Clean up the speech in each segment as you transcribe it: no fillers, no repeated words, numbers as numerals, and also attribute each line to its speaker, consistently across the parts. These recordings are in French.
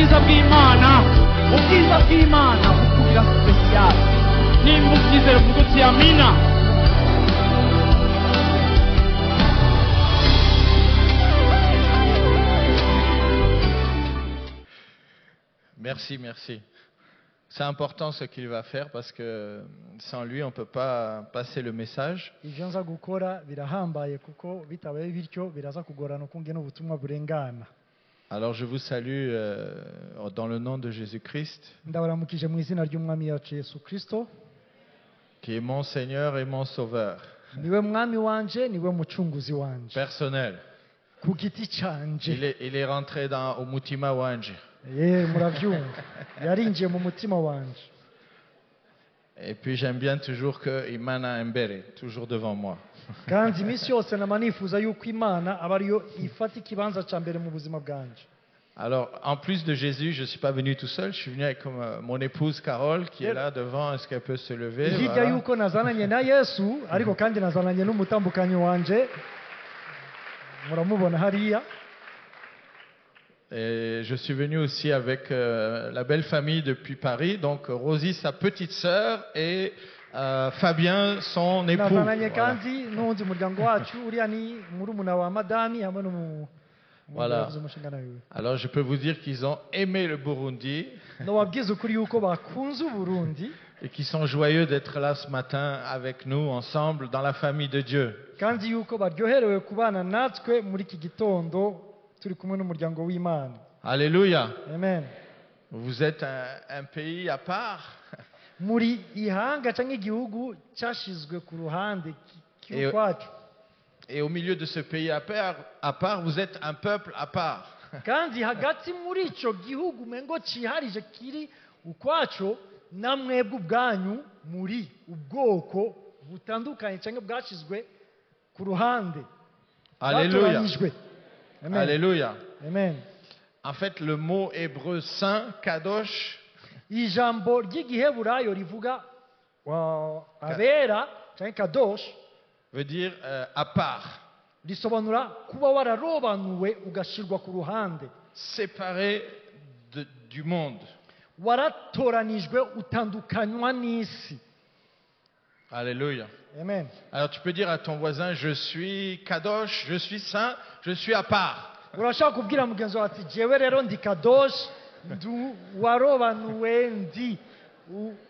Speaker 1: ubwiza bw'Imana ubwiza bw'Imana bukugira special nimba ubyizera uvuga uti amina.
Speaker 2: Merci, merci. C'est important ce qu'il va faire parce que sans lui, on ne peut pas passer le message.
Speaker 3: ibyo nza gukora birahambaye kuko bitabaye bityo biraza kugorana ukunge n'ubutumwa burengana.
Speaker 2: Alors je vous salue dans le nom de Jésus-Christ,
Speaker 3: ndabaramukije mu izina ry'umwami yacu Yesu Kristo,
Speaker 2: qui est mon Seigneur et mon Sauveur
Speaker 3: niwe mwami wanje niwe mucunguzi wanje
Speaker 2: personnel.
Speaker 3: ku giti canje.
Speaker 2: Il est rentré dans Umutima Wanje.
Speaker 3: Murabyumva, yarinjiye mu mutima wanje.
Speaker 2: Et puis j'aime bien toujours que Imana Mbere, toujours devant moi.
Speaker 3: kandi iminsi yose nama nifuza yuko Imana aba ariyo ifata ikibanza cya mbere mu buzima bwanje.
Speaker 2: Alors, en plus de Jésus, je ne suis pas venu tout seul, je suis venu avec mon épouse Carole qui est là devant. Est-ce qu'elle peut se lever?
Speaker 3: hirya
Speaker 2: Voilà.
Speaker 3: yuko nazananye na Yesu ariko kandi nazananye n'umutambukanyi wanje, muramubona hariya.
Speaker 2: Et je suis venu aussi avec la belle famille depuis Paris, donc Rosie, sa petite sœur, et Fabien, son époux.
Speaker 3: nazananye
Speaker 2: Voilà.
Speaker 3: kandi n'undi muryango wacu uriya ni murumuna wa madami hamwe
Speaker 2: Voilà. Alors je peux vous dire qu'ils ont aimé le Burundi
Speaker 3: ndababwiza ukuri yuko bakunze Uburundi
Speaker 2: et qu'ils sont joyeux d'être là ce matin avec nous, ensemble, dans la famille de Dieu.
Speaker 3: kandi yuko baryoherewe kubana natwe muri iki gitondo turi kumwe n'umuryango w'Imana.
Speaker 2: Alléluia.
Speaker 3: Amen.
Speaker 2: Vous êtes un pays à part.
Speaker 3: muri ihanga cyangwa igihugu cyashizwe ku ruhande
Speaker 2: Et-
Speaker 3: cy'ukwacu,
Speaker 2: Et au milieu de ce pays à part, vous êtes un peuple à part.
Speaker 3: kandi hagati muri icyo gihugu mengo cyiharije kiri ukwacu, namwebwe ubwanyu muri ubwoko butandukanye cyangwa bwashizwe ku ruhande,
Speaker 2: Alléluia.
Speaker 3: bwatoranyijwe. Amen.
Speaker 2: Alléluia.
Speaker 3: Amen.
Speaker 2: En fait, le mot hébreu saint, kadosh,
Speaker 3: ijambo ry'igiheburayo rivuga abera cyangwa kadosh
Speaker 2: veut dire à part,
Speaker 3: risobanura kuba wararobanuwe ugashyirwa ku ruhande,
Speaker 2: séparé du monde.
Speaker 3: waratoranijwe utandukanywa n'isi.
Speaker 2: Alléluia.
Speaker 3: Amen.
Speaker 2: Alors tu peux dire à ton voisin, je suis kadosh, je suis saint, je suis à part.
Speaker 3: urashaka kubwira mugenzi wawe ati jewe rero ndi kadosh, ndu warobanuwe, ndi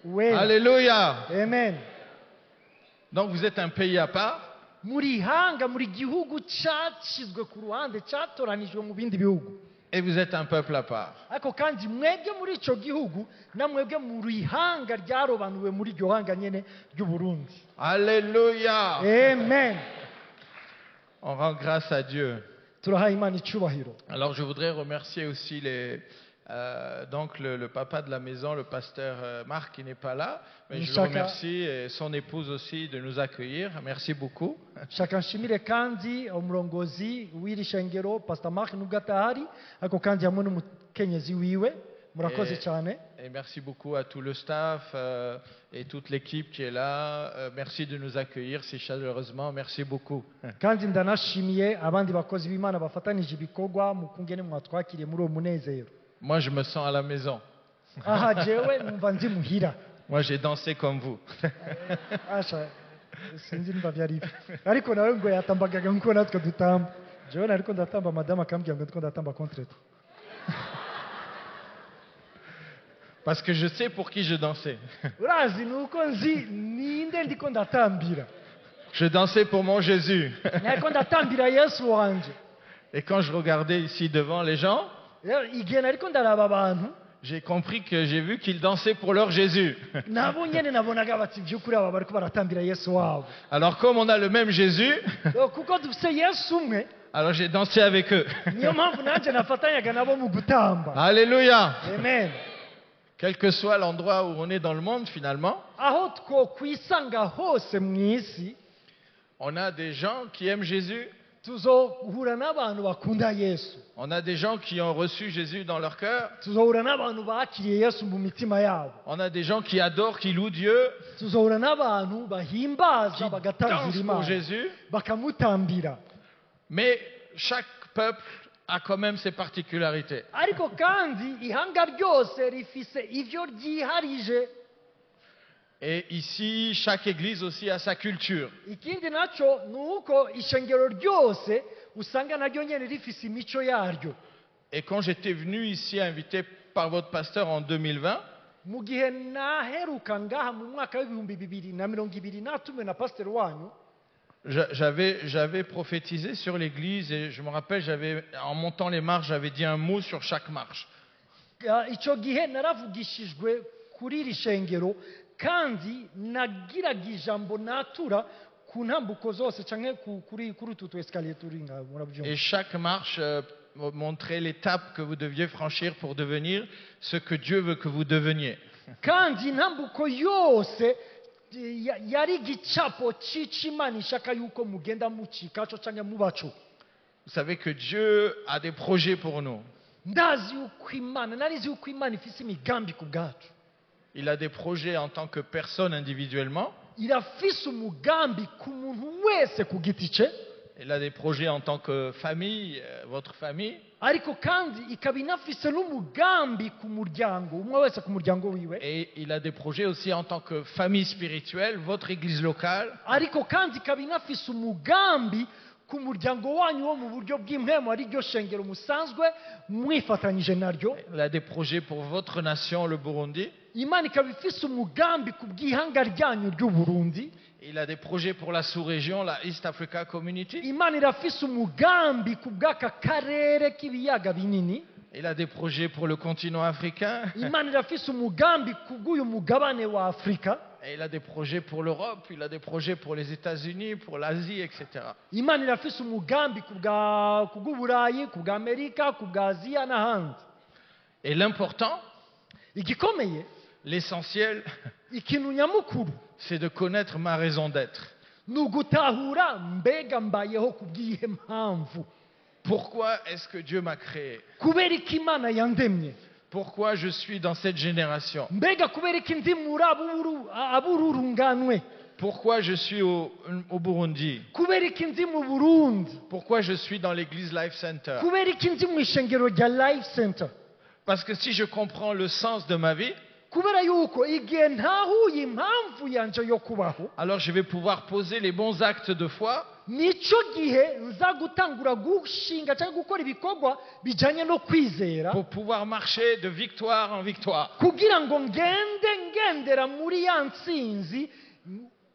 Speaker 3: wera.
Speaker 2: Alléluia.
Speaker 3: Amen.
Speaker 2: Donc vous êtes un pays à part.
Speaker 3: muri ihanga, muri gihugu cyashyizwe ku ruhande, cyatoranijwe mu bindi bihugu,
Speaker 2: Et vous êtes un peuple à part.
Speaker 3: ariko kandi mwebwe muri icyo gihugu na mwebwe muri ihanga ryarobanuwe muri iryo hanga nyine ry'Uburundi.
Speaker 2: Alléluia.
Speaker 3: Amen.
Speaker 2: On rend grâce à Dieu.
Speaker 3: turahaye Imana icyubahiro.
Speaker 2: Alors je voudrais remercier aussi donc le papa de la maison, le pasteur Marc qui n'est pas là, mais je le
Speaker 3: Chacun.
Speaker 2: remercie et son épouse aussi de nous accueillir. Merci beaucoup.
Speaker 3: shaka nshimire kandi umurongozi w'iri shengero Pastor Mark nubwo atahari, ariko kandi hamwe n'umukenyezi wiwe, murakoze cyane.
Speaker 2: Et merci beaucoup à tout le staff et toute l'équipe qui est là. Merci de nous accueillir si chaleureusement. Merci beaucoup.
Speaker 3: kandi ndanashimiye abandi bakozi b'Imana bafatanije ibikorwa mu kungene mwatwakiriye muri uwo munezero.
Speaker 2: Moi, je me sens à la maison.
Speaker 3: aha jewe numva ndi muhira.
Speaker 2: Moi, j'ai dansé comme vous.
Speaker 3: asha sinzi nimba byari ibi, ariko nawe ngo yatambagaga nkuko natwe dutamba. jewe nariko ndatamba, madame akambwira ngo ndiko ndatamba contre-temps.
Speaker 2: Parce que je sais pour qui je dansais.
Speaker 3: urazi nuko nzi ninde ndiko ndatambira.
Speaker 2: Je dansais pour mon Jésus.
Speaker 3: nariko ndatambira Yesu wanje.
Speaker 2: Et quand je regardais ici devant les gens,
Speaker 3: rero igihe nariko ndaraba abantu,
Speaker 2: j'ai compris que j'ai vu qu'ils dansaient pour leur Jésus.
Speaker 3: nabo nyene nabonaga bati by'ukuri aba bariko baratambira Yesu wabo.
Speaker 2: Alors comme on a le même Jésus,
Speaker 3: kuko dufise Yesu umwe,
Speaker 2: alors j'ai dansé avec eux.
Speaker 3: niyo mpamvu nanjye nafatanyaga nabo mu gutamba.
Speaker 2: Alléluia.
Speaker 3: Amen.
Speaker 2: Quel que soit l'endroit où on est dans le monde finalement,
Speaker 3: aho twokwisanga hose mu isi,
Speaker 2: on a des gens qui aiment Jésus.
Speaker 3: tuzohura n'abantu bakunda Yesu,
Speaker 2: On a des gens qui ont reçu Jésus dans leur cœur.
Speaker 3: tuzohura n'abantu bakiriye Yesu mu mitima yabo,
Speaker 2: On a des gens qui adorent, qui louent Dieu,
Speaker 3: tuzohura n'abantu bahimbaza
Speaker 2: qui
Speaker 3: bagatazira
Speaker 2: dansent pour
Speaker 3: Imana
Speaker 2: Jésus.
Speaker 3: bakamutambira.
Speaker 2: Mais chaque peuple a quand même ses particularités.
Speaker 3: ariko kandi ihanga ryose rifise ivyo ryiharije.
Speaker 2: Et ici, chaque église aussi a sa culture.
Speaker 3: Ikindi naco ni uko ishengero ryose usanga naryo nyene rifise imico yaryo.
Speaker 2: Et quand j'étais venu ici invité par votre pasteur en 2020,
Speaker 3: Mu gihe naheruka ngaha mu mwaka w'ibihumbi 2020 natumwe na pasiteri wanyu,
Speaker 2: j'avais prophétisé sur l'église et je me rappelle, en montant les marches, j'avais dit un mot sur chaque marche.
Speaker 3: ico gihe naravugishijwe kuri iri shengero kandi nagiraga ijambo natura ku ntambuko zose canke kuri utu tu escalier turi ngaha murabyumva.
Speaker 2: Et chaque marche montrait l'étape que vous deviez franchir pour devenir ce que Dieu veut que vous deveniez.
Speaker 3: Kandi intambuko yose yari igicapo c'Imana ishaka yuko mugenda mucikaco canke mubaco.
Speaker 2: Vous savez que Dieu a des projets pour nous.
Speaker 3: Ndazi yuko Imana, narizi yuko Imana ifise imigambi ku bwacu.
Speaker 2: Il a des projets en tant que personne individuellement.
Speaker 3: Irafise umugambi ku muntu wese ku giti ce.
Speaker 2: Il a des projets en tant que famille, votre famille.
Speaker 3: Ariko kandi ikaba inafise n'umugambi ku muryango, umwe wese ku muryango wiwe.
Speaker 2: Et il a des projets aussi en tant que famille spirituelle, votre église locale.
Speaker 3: Ariko kandi ikaba inafise umugambi ku muryango wanyu wo mu buryo bw'impwemu ari ryo shengero musanzwe mwifatanyije naryo.
Speaker 2: Il a des projets pour votre nation, le Burundi.
Speaker 3: Imana ikaba ifise umugambi ku bw'ihanga ryanyu ry'u Burundi.
Speaker 2: Il a des projets pour la sous-région, la East Africa Community.
Speaker 3: Imana irafise umugambi ku bw'aka karere k'ibiyaga binini.
Speaker 2: Il a des projets pour le continent africain.
Speaker 3: Imana irafise umugambi ku bw'uyu mugabane wa Afrika.
Speaker 2: Et il a des projets pour l'Europe, il a des projets pour les États-Unis, pour l'Asie, etc.
Speaker 3: Imana irafise umugambi ku bw'Uburayi, ku bw'Amerika, ku bw'Aziya n'ahandi.
Speaker 2: Et l'important,
Speaker 3: Igikomeye,
Speaker 2: l'essentiel,
Speaker 3: ikintu nyamukuru
Speaker 2: c'est de connaître ma raison d'être.
Speaker 3: ni ugutahura mbega mbayeho ku bw'iyihe mpamvu.
Speaker 2: Pourquoi est-ce que Dieu m'a créé?
Speaker 3: Kubera iki Imana yandemye?
Speaker 2: Pourquoi je suis dans cette génération?
Speaker 3: Mbega kubera iki ndi muri abururunganwe?
Speaker 2: Pourquoi je suis au Burundi?
Speaker 3: Kubera iki ndi mu Burundi?
Speaker 2: Pourquoi je suis dans l'église Life Center?
Speaker 3: Kubera iki ndi mu ishengero rya Life Center?
Speaker 2: Parce que si je comprends le sens de ma vie,
Speaker 3: kubera yuko igihe ntahuye impamvu yanje yo kubaho,
Speaker 2: alors je vais pouvoir poser les bons actes de foi
Speaker 3: nico gihe nza gutangura gushinga cyangwa gukora ibikorwa bijanye no kwizera
Speaker 2: pour pouvoir marcher de victoire en victoire.
Speaker 3: kugira ngo ngendera muri ya ntsinzi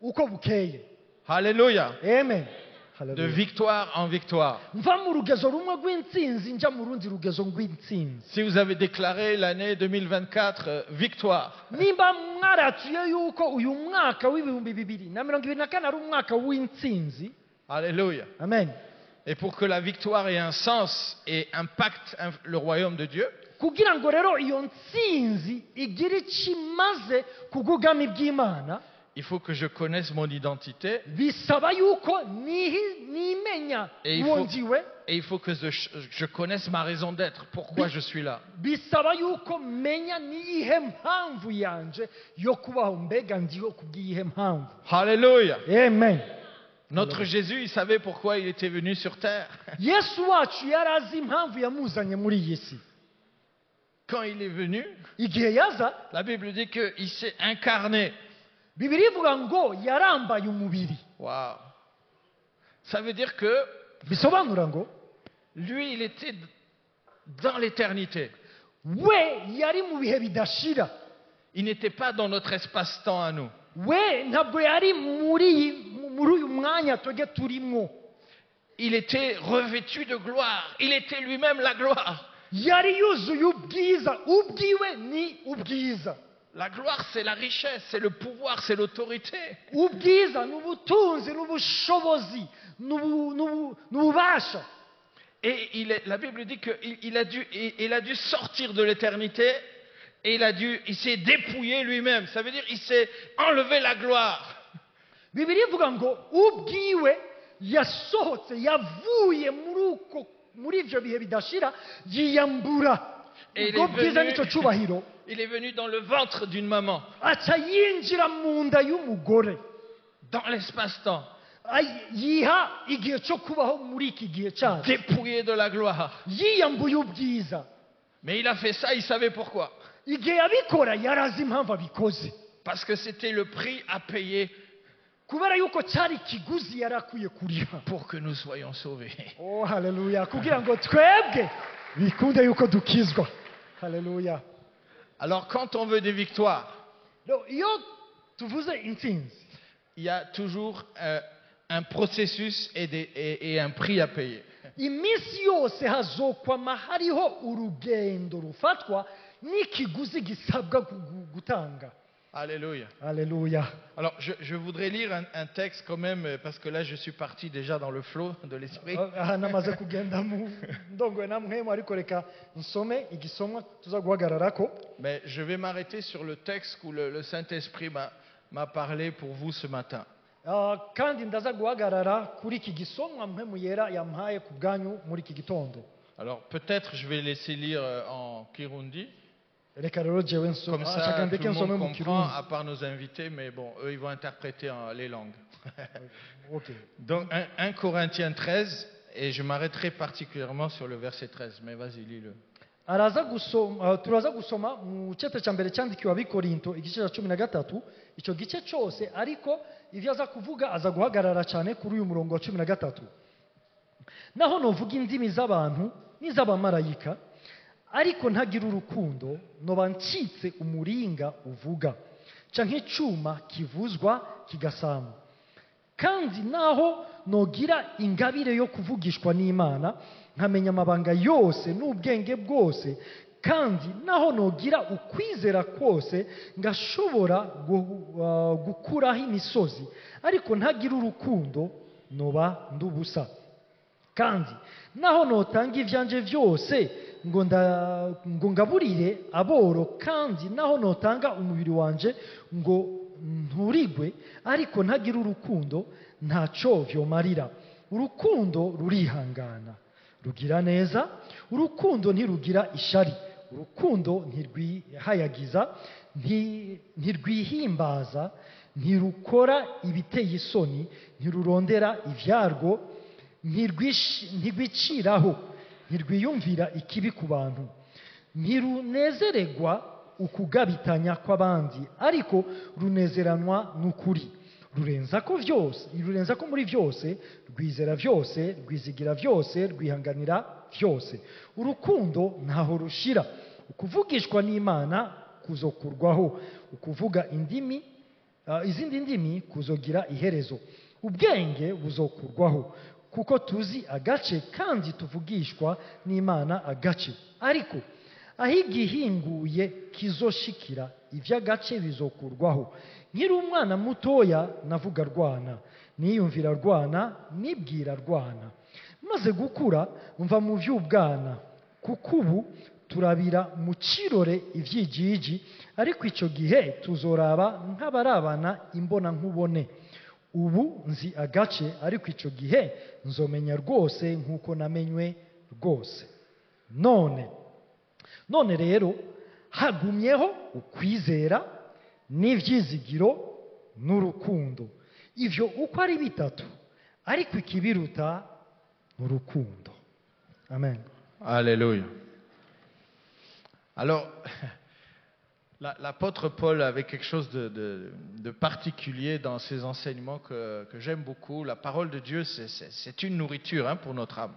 Speaker 3: uko bukeye.
Speaker 2: Alléluia.
Speaker 3: Amen.
Speaker 2: De
Speaker 3: Hallelujah.
Speaker 2: victoire en victoire.
Speaker 3: Mva mu rugezo rumwe rw'intsinzi nja mu rundi rugezo rw'intsinzi.
Speaker 2: Si vous avez déclaré l'année 2024 victoire,
Speaker 3: Nimba mwaratuye yuko uyu mwaka w'ibihumbi 2024 ari umwaka w'intsinzi.
Speaker 2: alléluia.
Speaker 3: Amen.
Speaker 2: Et pour que la victoire ait un sens et impacte le royaume de Dieu,
Speaker 3: kugira ngo rero iyo ntsinzi igire icyo imaze ku bw'ubwami bw'Imana,
Speaker 2: il faut que je connaisse mon identité
Speaker 3: bisaba yuko nimenya
Speaker 2: et
Speaker 3: uwo ndiwe.
Speaker 2: il faut que je connaisse ma raison d'être, pourquoi je suis là.
Speaker 3: Bisaba yuko menya niyihe mpamvu yanje yo kubaho, mbega ndiho ku bw'iyihe mpamvu.
Speaker 2: Alléluia.
Speaker 3: Amen.
Speaker 2: Notre Jésus, il savait pourquoi il était venu sur terre.
Speaker 3: Yesu wacu yari azi impamvu yamuzanye muri iyi si.
Speaker 2: Quand il est venu,
Speaker 3: Igihe yaza,
Speaker 2: la Bible dit qu'il s'est incarné.
Speaker 3: Bibiliya ivuga ngo yarambaye umubiri.
Speaker 2: Waouh. Ça veut dire que
Speaker 3: Bisobanura ngo
Speaker 2: lui, il était dans l'éternité.
Speaker 3: we yari mu bihe bidashira.
Speaker 2: Il n'était pas dans notre espace-temps à nous.
Speaker 3: We ntabwo yari muri uyu mwanya twege turimo.
Speaker 2: Il était revêtu de gloire. Il était lui-même la gloire.
Speaker 3: Yari yuzuye ubwiza, ubwiwe ni ubwiza.
Speaker 2: La gloire, c'est la richesse, c'est le pouvoir, c'est l'autorité.
Speaker 3: Ubwiza n'ubutunzi n'ubushobozi n'ububasha.
Speaker 2: Et la Bible dit qu'il a dû sortir de l'éternité et il s'est dépouillé lui-même. Ça veut dire qu'il s'est enlevé la gloire.
Speaker 3: Bibiliya ivuga ngo ubwiwe yasohotse, yavuye muri ivyo bihe bidashira, yiyambura ubwo bwiza n'icyo cyubahiro.
Speaker 2: Il est venu dans le ventre d'une maman,
Speaker 3: aca yinjira mu nda y'umugore,
Speaker 2: dans l'espace-temps.
Speaker 3: yiha igihe cyo kubaho muri iki gihe cyacu
Speaker 2: dépouillé de la gloire.
Speaker 3: yiyambuye ubwiza
Speaker 2: Mais il a fait ça, il savait pourquoi.
Speaker 3: igihe yabikora yari azi impamvu abikoze
Speaker 2: Parce que c'était le prix à payer
Speaker 3: kubera yuko cyari ikiguzi yari akwiye kuriha
Speaker 2: pour que nous soyons sauvés.
Speaker 3: oh haleluya kugira ngo twebwe bikunde yuko dukizwa haleluya
Speaker 2: Alors quand on veut des victoires,
Speaker 3: iyo tuvuze intsinzi
Speaker 2: il y a toujours un processus et un prix à payer.
Speaker 3: iminsi yose hazokwama hariho urugendo rufatwa n'ikiguzi gisabwa gutanga
Speaker 2: Alléluia.
Speaker 3: haleluya
Speaker 2: Alors je voudrais lire un texte quand même, parce que là je suis parti déjà dans le flot de l'esprit.
Speaker 3: aha namaze kugenda mu ndongoye namwemu ariko reka nsome igisomwa tuza guhagararako
Speaker 2: Mais je vais m'arrêter sur le texte où le Saint-Esprit m'a parlé pour vous ce matin.
Speaker 3: kandi ndaza guhagarara kuri iki gisomwa mpemu yera yampaye ku bwanyu muri iki gitondo
Speaker 2: Alors peut-être je vais laisser lire en Kirundi.
Speaker 3: reka rero jewe
Speaker 2: Comme ça,
Speaker 3: nshaka
Speaker 2: tout
Speaker 3: ndeke
Speaker 2: le
Speaker 3: nsome
Speaker 2: monde
Speaker 3: mu
Speaker 2: comprend,
Speaker 3: kirundi
Speaker 2: à part nos invités, mais bon, eux, ils vont interpréter les langues.
Speaker 3: okay.
Speaker 2: Donc, 1 Corinthiens 13, et je m'arrêterai particulièrement sur le verset 13, mais vas-y, lis-le.
Speaker 3: turaza gusoma mu cyete cya mbere cyandikiwe abikorinto igice cya 13 icyo gice cyose ariko ibyo aza kuvuga aza guhagarara cyane kuri uyu murongo wa 13 naho novuga indimi z'abantu n'iz'abamarayika ariko ntagira urukundo noba ncitse umuringa uvuga ca nk'icyuma kivuzwa kigasama kandi naho nogira ingabire yo kuvugishwa n'Imana nkamenya amabanga yose n'ubwenge bwose kandi naho nogira ukwizera kose ngashobora gukuraho imisozi ariko ntagira urukundo noba ndubusa kandi naho notanga ivyanje byose ngo ngaburire aboro kandi naho notanga umubiri wanje ngo nturigwe ariko ntagira urukundo ntaco vyomarira urukundo rurihangana rugira neza urukundo ntirugira ishari urukundo ntirwihayagiza ntirwihimbaza ntirukora ibiteye isoni ntirurondera ivyarwo ntirwiciraho ntirwiyumvira ikibi ku bantu ntirunezeregwa ukugabitanya kw'abandi ariko runezeranwa n'ukuri rurenza ko muri byose rwizera byose rwizigira byose rwihanganira byose urukundo ntaho rushira ukuvugishwa n'Imana kuzokurwaho ukuvuga izindi ndimi kuzogira iherezo ubwenge buzokurwaho kuko tuzi agace kandi tuvugishwa n'Imana agace ariko aho igihinguye kizoshikira ivy'agace bizokurwaho nkiri umwana mutoya navuga rwana niyumvira rwana nibwira rwana maze gukura mva mu vy'ubwana kuko ubu turabira mu cirore ivyijiji ariko ico gihe tuzoraba nk'abarabana imbona nkubone ubu nzi agace ariko ico gihe nzomenya rwose nk'uko namenywe rwose none rero hagumyeho ukwizera n'ivyizigiro n'urukundo ivyo uko ari bitatu ariko ikibiruta n'urukundo amen.
Speaker 2: Alléluia. Alors, l'apôtre Paul avait quelque chose de particulier dans ses enseignements que j'aime beaucoup. La parole de Dieu, c'est une nourriture pour notre âme.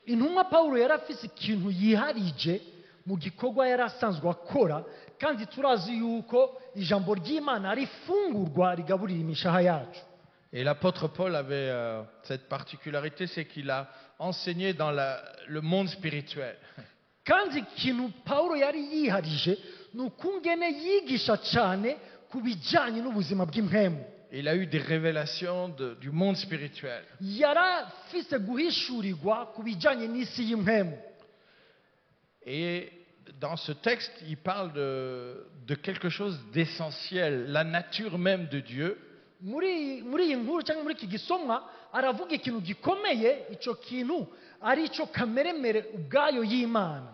Speaker 3: intumwa Pawulo yari afise ikintu yiharije mu gikorwa yari asanzwe akora kandi turazi yuko ijambo ry'Imana ari ifungurwa rigaburira imishaha yacu.
Speaker 2: Et l'apôtre Paul avait cette particularité, c'est qu'il a enseigné dans le monde spirituel.
Speaker 3: kandi ikintu Pawulo yari yiharije ni ukungene yigisha cyane ku bijyanye n'ubuzima bw'impemu.
Speaker 2: Il a eu des révélations du monde spirituel.
Speaker 3: yarafise guhishurirwa ku bijyanye n'isi y'impemu.
Speaker 2: Et dans ce texte, il parle de quelque chose d'essentiel, la nature même de Dieu.
Speaker 3: muri iyi nkuru cyangwa muri iki gisomwa aravuga ikintu gikomeye, icyo kintu ari cyo kameremere ubwayo y'Imana.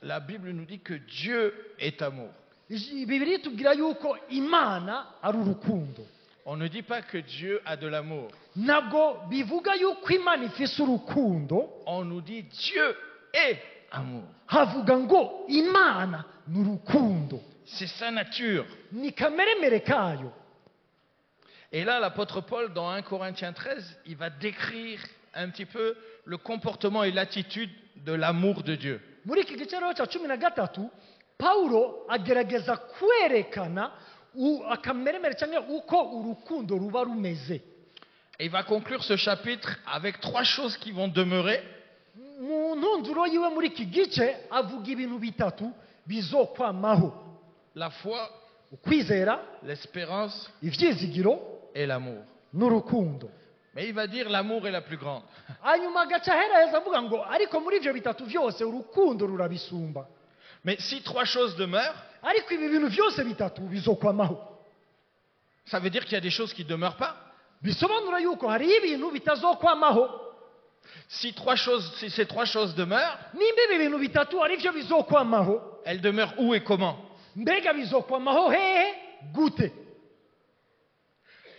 Speaker 2: La Bible nous dit que Dieu est amour.
Speaker 3: Bibiliya itubwira yuko Imana ari urukundo.
Speaker 2: On ne dit pas que Dieu a de l'amour.
Speaker 3: ntabwo bivuga yuko imana ifise urukundo,
Speaker 2: On nous dit Dieu est amour.
Speaker 3: havuga ngo imana ni urukundo,
Speaker 2: C'est sa nature.
Speaker 3: ni kameremere kayo.
Speaker 2: Et là, l'apôtre Paul, dans 1 Corinthiens 13, il va décrire un petit peu le comportement et l'attitude de l'amour de Dieu.
Speaker 3: Muri iki gice rero cya 13 pawulo agerageza kwerekana akameremere cyangwa uko urukundo ruba rumeze.
Speaker 2: Et il va conclure ce chapitre avec 3 choses qui vont demeurer.
Speaker 3: Mu ntunduro yiwe muri iki gice avuga ibintu bitatu bizokwamaho:
Speaker 2: La foi,
Speaker 3: ukwizera,
Speaker 2: l'espérance
Speaker 3: ivyizigiro
Speaker 2: et l'amour.
Speaker 3: n'urukundo.
Speaker 2: Mais il va dire l'amour est la plus grande.
Speaker 3: hanyuma agaca aheraheza avuga ngo ariko muri ivyo bitatu vyose urukundo rurabisumba.
Speaker 2: Mais si 3 choses demeurent,
Speaker 3: ariko ibi bintu byose bitatu bizokwamaho.
Speaker 2: ça veut dire qu'il y a des choses qui ne demeurent pas.
Speaker 3: Bisobanura yuko hari ibintu bitazokwamaho.
Speaker 2: Si ces 3 choses demeurent,
Speaker 3: nimba ibi bintu bitatu ari byo bizokwamaho,
Speaker 2: elles demeurent où et comment?
Speaker 3: mbega bizokwamaho hehe gute?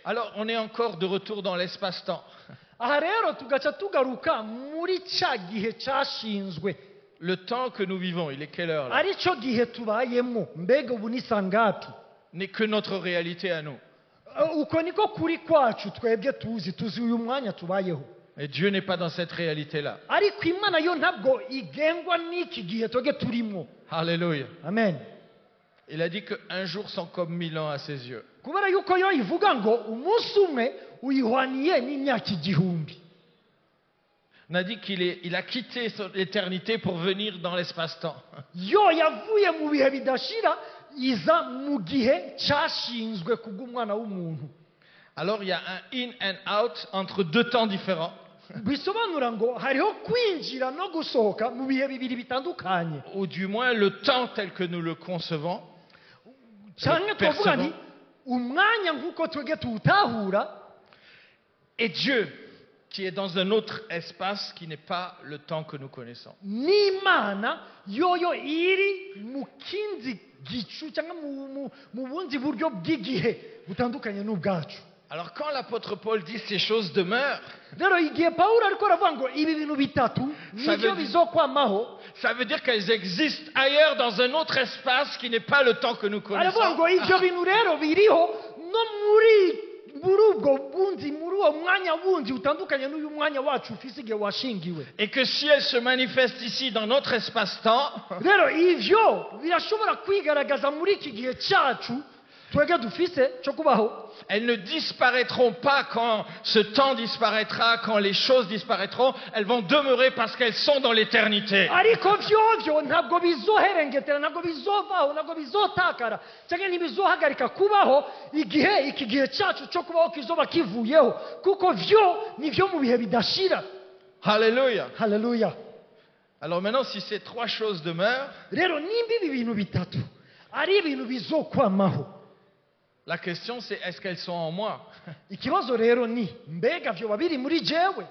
Speaker 2: Alors, on est encore de retour dans l'espace-temps.
Speaker 3: aha rero tugaca tugaruka muri ca gihe cashinzwe,
Speaker 2: Le temps que nous vivons, il est quelle heure là?
Speaker 3: ari cyo gihe tubayemo. Mbega ubu ni sangapi?
Speaker 2: N'est que notre réalité à nous.
Speaker 3: Uko niko kuri kwacu twebwe tuzi uyu mwanya tubayeho.
Speaker 2: Et Dieu n'est pas dans cette réalité-là.
Speaker 3: ariko imana yo ntabwo igengwa n'iki gihe twebwe turimo.
Speaker 2: Alléluia.
Speaker 3: Amen.
Speaker 2: Il a dit qu'un jour sont comme 1000 ans à ses yeux.
Speaker 3: kubera yuko yo ivuga ngo umunsi umwe uyihwaniye n'imyaka igihumbi.
Speaker 2: On a dit qu'il a quitté l'éternité pour venir dans l'espace-temps.
Speaker 3: yo yavuye mu bihe bidashira iza mu gihe cyashinzwe kubw'umwana w'umuntu.
Speaker 2: Alors il y a un in and out entre 2 temps différents.
Speaker 3: bisobanura ngo hariho kwinjira no gusohoka mu bihe bibiri bitandukanye.
Speaker 2: Ou du moins le temps tel que nous le concevons.
Speaker 3: cyane twavuga nti umwanya nk'uko twebwe tuwutahura,
Speaker 2: Et Dieu qui est dans un autre espace qui n'est pas le temps que nous connaissons.
Speaker 3: n'imana yoyo iri mu kindi gicu cyangwa mu bundi buryo bw'igihe butandukanye n'ubwacu.
Speaker 2: Alors quand l'apôtre Paul dit ces choses demeurent,
Speaker 3: rero igihe pawulo ariko aravuga ngo ibi bintu bitatu nibyo bizokwamaho,
Speaker 2: ça veut dire qu'elles existent ailleurs dans un autre espace qui n'est pas le temps que nous
Speaker 3: aravuga
Speaker 2: connaissons.
Speaker 3: ngo ibyo bintu rero biriho no muri ubwo bundi, muri uwo mwanya wundi utandukanye n'uyu mwanya wacu ufise igihe washingiwe.
Speaker 2: Et que si elles se manifestent ici dans notre espace-temps,
Speaker 3: rero ivyo birashobora kwigaragaza muri iki gihe cyacu twebwe dufise cyo kubaho.
Speaker 2: elles ne disparaîtront pas quand ce temps disparaîtra, quand les choses disparaîtront. Elles vont demeurer parce qu'elles sont dans l'éternité.
Speaker 3: ariko vyovyo ntabwo bizoherengetera, ntabwo bizovaho, ntabwo bizotakara cyangwa ntibizohagarika kubaho igihe iki gihe cyacu cyo kubaho kizoba kivuyeho, kuko vyo nivyo mu bihe bidashira.
Speaker 2: Alléluia.
Speaker 3: Haleluya.
Speaker 2: Alors maintenant, si ces 3 choses demeurent,
Speaker 3: rero nimba ibi bintu bitatu ari ibintu bizokwamaho,
Speaker 2: la question c'est est-ce qu'elles sont en moi?
Speaker 3: ikibazo rero ni mbega vyoba biri muri jewe?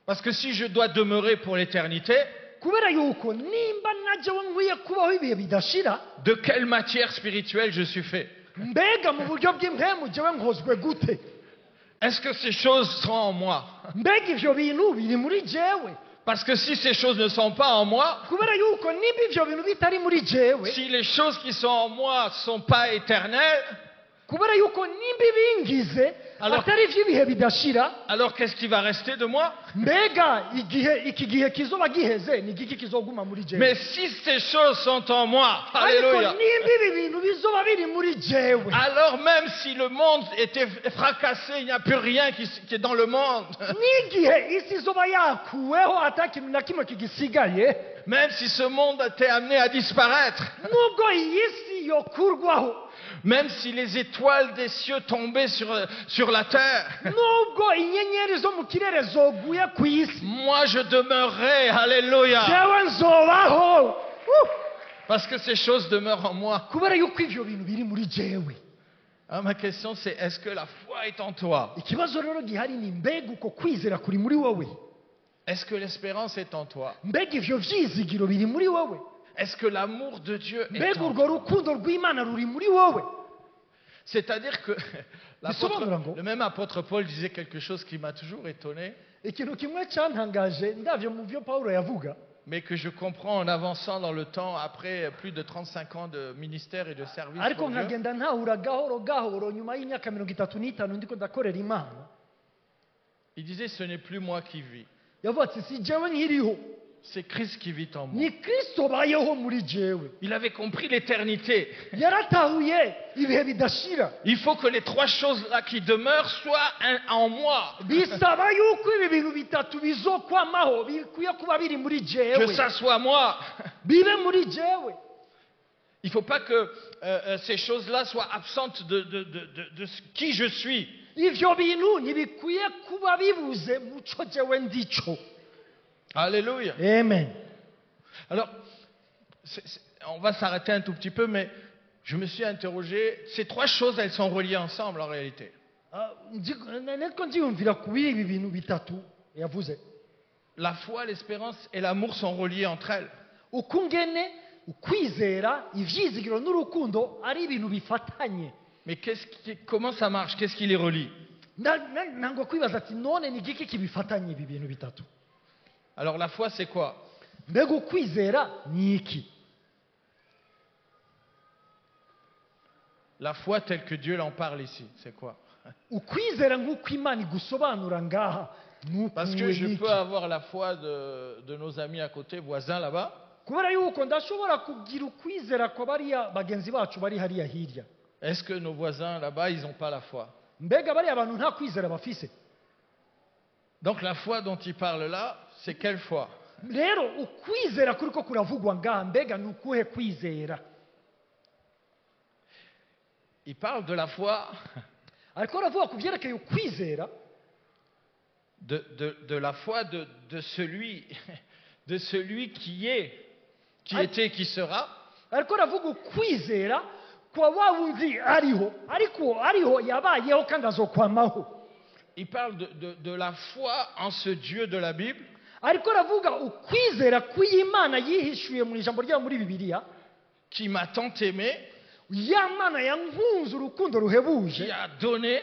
Speaker 2: Parce que si je dois demeurer pour l'éternité,
Speaker 3: kubera yuko nimba najewe nkwiye kubaho ibihe bidashira,
Speaker 2: de quelle matière spirituelle je suis fait?
Speaker 3: mbega mu buryo bw'impemu jewe nkozwe gute?
Speaker 2: Est-ce que ces choses sont en moi?
Speaker 3: mbega ivyo bintu biri muri jewe?
Speaker 2: Parce que si ces choses ne sont pas en moi,
Speaker 3: kubera yuko nimba ivyo bintu bitari muri jewe,
Speaker 2: si les choses qui sont en moi ne sont pas éternelles,
Speaker 3: kubera yuko nimba ibingize
Speaker 2: Alors-
Speaker 3: atari ivy'ibihe bidashira,
Speaker 2: alors qu'est-ce qui va rester de moi?
Speaker 3: mbega iki gihe kizoba giheze ni igiki kizoguma muri jewe?
Speaker 2: Mais si ces choses sont en moi,
Speaker 3: ariko
Speaker 2: alléluia,
Speaker 3: nimba ibi bintu bizoba biri muri jewe,
Speaker 2: alors même si le monde était fracassé, il n'y a plus rien qui est dans le monde,
Speaker 3: n'igihe isi izoba yakuweho ata kintu na kimwe kigisigaye,
Speaker 2: même si ce monde était amené à disparaître,
Speaker 3: nubwo iyi si yokurwaho,
Speaker 2: même si les étoiles des cieux tombaient sur la terre,
Speaker 3: nubwo inyenyeri zo mu kirere zoguye ku isi,
Speaker 2: moi je demeurerai, alléluia,
Speaker 3: jewe nzobaho.
Speaker 2: parce que ces choses demeurent en moi.
Speaker 3: kubera yuko ivyo bintu biri muri jewe.
Speaker 2: Alors ma question c'est, est-ce que la foi est en toi?
Speaker 3: ikibazo rero gihari ni mbega uko kwizera kuri muri wowe?
Speaker 2: Est-ce que l'espérance est en toi?
Speaker 3: mbega ivyo vyizigiro biri muri wowe?
Speaker 2: Est-ce que l'amour de Dieu est
Speaker 3: mbega
Speaker 2: en
Speaker 3: urwo
Speaker 2: toi?
Speaker 3: rukundo rw'Imana ruri muri wowe?
Speaker 2: C'est-à-dire que
Speaker 3: Bisobanura ngo
Speaker 2: le même apôtre Paul disait quelque chose qui m'a toujours étonné,
Speaker 3: ikintu kimwe cyantangaje ndavye mu byo Pawulo yavuga,
Speaker 2: mais que je comprends en avançant dans le temps après plus de 35 ans de ministère et de service
Speaker 3: ariko
Speaker 2: pour Dieu.
Speaker 3: nkagenda ntahura gahoro gahoro nyuma y'imyaka 35 ndiko ndakorera Imana.
Speaker 2: Il disait, ce n'est plus moi qui vis,
Speaker 3: Yavuga ati si jewe nkiriho,
Speaker 2: c'est Christ qui vit en moi.
Speaker 3: ni Kristo bayeho muri jewe.
Speaker 2: Il avait compris l'éternité.
Speaker 3: Yaratahuye ibihe bidashira.
Speaker 2: Il faut que les trois choses-là qui demeurent soient en moi.
Speaker 3: Bisaba yuko ibi bintu bitatu bizokwamaho bikwiye kuba biri muri
Speaker 2: Que
Speaker 3: jewe,
Speaker 2: ça soit moi.
Speaker 3: bibe muri jewe.
Speaker 2: Il ne faut pas que ces choses-là soient absentes de qui je suis.
Speaker 3: Ivyo bintu ntibikwiye kuba bibuze muco jewe ndico.
Speaker 2: Alléluia.
Speaker 3: Amen.
Speaker 2: Alors, on va s'arrêter un tout petit peu, mais je me suis interrogé. Ces trois choses, elles sont reliées ensemble en réalité.
Speaker 3: Netko ndiyumvira kubiri ibi bintu bitatu yavuze.
Speaker 2: La foi, l'espérance et l'amour sont reliés entre elles.
Speaker 3: Ukungene ukwizera ivyizigiro n'urukundo ari ibintu bifatanye.
Speaker 2: Mais comment ça marche? Qu'est-ce qui les relie?
Speaker 3: Nango kwibaza ati none ni giki kibifatanye ibi bintu bitatu?
Speaker 2: Alors la foi, c'est quoi?
Speaker 3: Mbega ukwizera ni iki?
Speaker 2: La foi telle que Dieu l'en parle ici, c'est quoi?
Speaker 3: Ukwizera nk'uko Imana igusobanura ngaha
Speaker 2: Parce que je peux avoir la foi de nos amis à côté, voisins là-bas.
Speaker 3: Kubera yuko ndashobora kugira ukwizera kwa bariya bagenzi bacu bari hariya hirya.
Speaker 2: Est-ce que nos voisins là-bas, ils n'ont pas la foi?
Speaker 3: Mbega bariya bantu nta kwizera bafise?
Speaker 2: Donc la foi dont il parle là, c'est quelle foi?
Speaker 3: Rero ukwizera kuriko kuravugwa ngaha mbega ni ukuhe kwizera?
Speaker 2: Il parle de la foi
Speaker 3: Ariko aravuga ku byerekeye ukwizera
Speaker 2: de la foi de celui qui est, qui était, qui sera.
Speaker 3: ariko aravuga ukwizera kwa wa wundi ariho ariko ariho yabayeho kandi azokwamaho.
Speaker 2: Il parle de la foi en ce Dieu de la Bible
Speaker 3: Ariko aravuga ukwizera kw'Imana yihishuye mu ijambo ryayo muri Bibiliya,
Speaker 2: qui m'a tant aimé,
Speaker 3: ya Mana yankunze urukundo ruhebuje,
Speaker 2: qui a donné,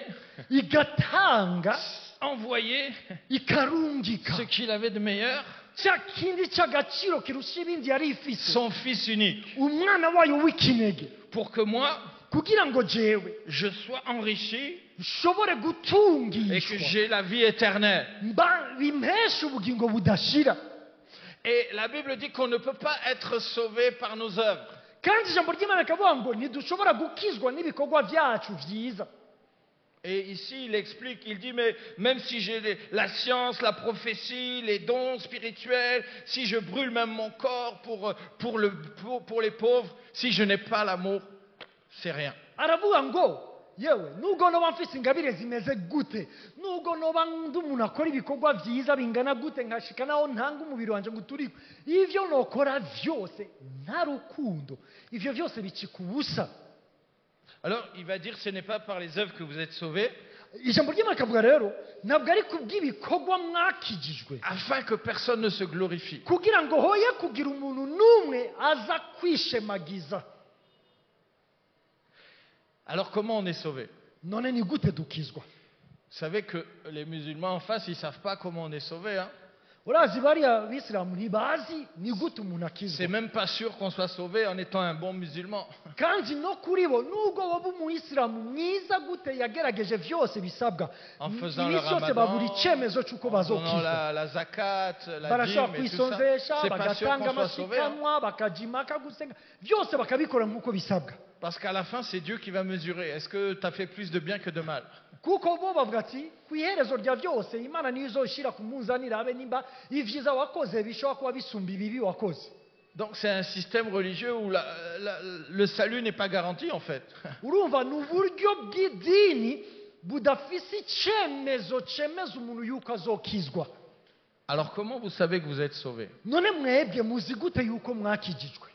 Speaker 3: igatanga,
Speaker 2: envoyé
Speaker 3: ikarungika
Speaker 2: ce qu'il avait de meilleur,
Speaker 3: cya kindi cy'agaciro kirusha ibindi yari ifise,
Speaker 2: son Fils unique,
Speaker 3: umwana wayo w'ikinege,
Speaker 2: pour que moi,
Speaker 3: kugira ngo jewe
Speaker 2: je sois enrichi
Speaker 3: nshobore
Speaker 2: et que
Speaker 3: gutungishwa
Speaker 2: j'ai la vie éternelle.
Speaker 3: bimpesha ubugingo budashira.
Speaker 2: Et la Bible dit qu'on ne peut pas être sauvé par nos œuvres.
Speaker 3: Kandi ijambo ry'Imana rikavuga ngo ntidushobora gukizwa n'ibikorwa byacu byiza.
Speaker 2: Et ici, il explique, il dit, mais même si j'ai la science, la prophétie, les dons spirituels, si je brûle même mon corps pour les pauvres, si je n'ai pas l'amour, c'est rien.
Speaker 3: Aravuga ngo yewe nubwo noba mfise ingabire zimeze gute, nubwo noba ndi umuntu akora ibikorwa byiza bingana gute, nkashika naho ntanga umubiri wanje ngo uturike, ivyo nokora vyose nta rukundo, ivyo vyose bicika ubusa.
Speaker 2: Alors, il va dire, ce n'est pas par les œuvres que vous êtes sauvés,
Speaker 3: Ijambo ry'Imana rikavuga rero ntabwo ari kubw'ibikorwa mwakijijwe,
Speaker 2: afin que personne ne se glorifie.
Speaker 3: kugira ngo hoye kugira umuntu n'umwe aza kwishemagiza.
Speaker 2: Alors, comment on est sauvé?
Speaker 3: None ni gute dukizwa?
Speaker 2: Vous savez que les musulmans en face, ils ne savent pas comment on est sauvé. Hein?
Speaker 3: Urazi bariya bisilamu ntibazi ni gute umuntu
Speaker 2: C'est
Speaker 3: akizwa.
Speaker 2: même pas sûr qu'on soit sauvé en étant un bon musulman.
Speaker 3: Kandi no kuri bo nubwo waba umuyisilamu mwiza gute yagerageje vyose bisabwa,
Speaker 2: En faisant le
Speaker 3: iminsi yose babura
Speaker 2: ramadan,
Speaker 3: icemezo c'uko
Speaker 2: en donnant
Speaker 3: bazokizwa.
Speaker 2: la zakat, la
Speaker 3: Barashobora
Speaker 2: dîme et tout ça.
Speaker 3: kwisonzesha,
Speaker 2: C'est pas sûr
Speaker 3: bagatanga
Speaker 2: qu'on soit sauvé. Hein?
Speaker 3: amasikanwa, bakajimaka gusenga, byose bakabikora nk'uko bisabwa.
Speaker 2: Parce qu'à la fin, c'est Dieu qui va mesurer. Est-ce que tu as fait plus de bien que de mal?
Speaker 3: Kuko bo bavuga ati ku iherezo rya byose Imana niyo izoshira ku munzani irabe nimba ivyiza wakoze bishobora kuba bisumba ibibi wakoze.
Speaker 2: Donc c'est un système religieux où le salut n'est pas garanti en fait.
Speaker 3: Urumva ni uburyo bw'idini budafise icemezo cemeza umuntu yuko azokizwa.
Speaker 2: Alors comment vous savez que vous êtes sauvé?
Speaker 3: None mwebwe muzi gute yuko mwakijijwe?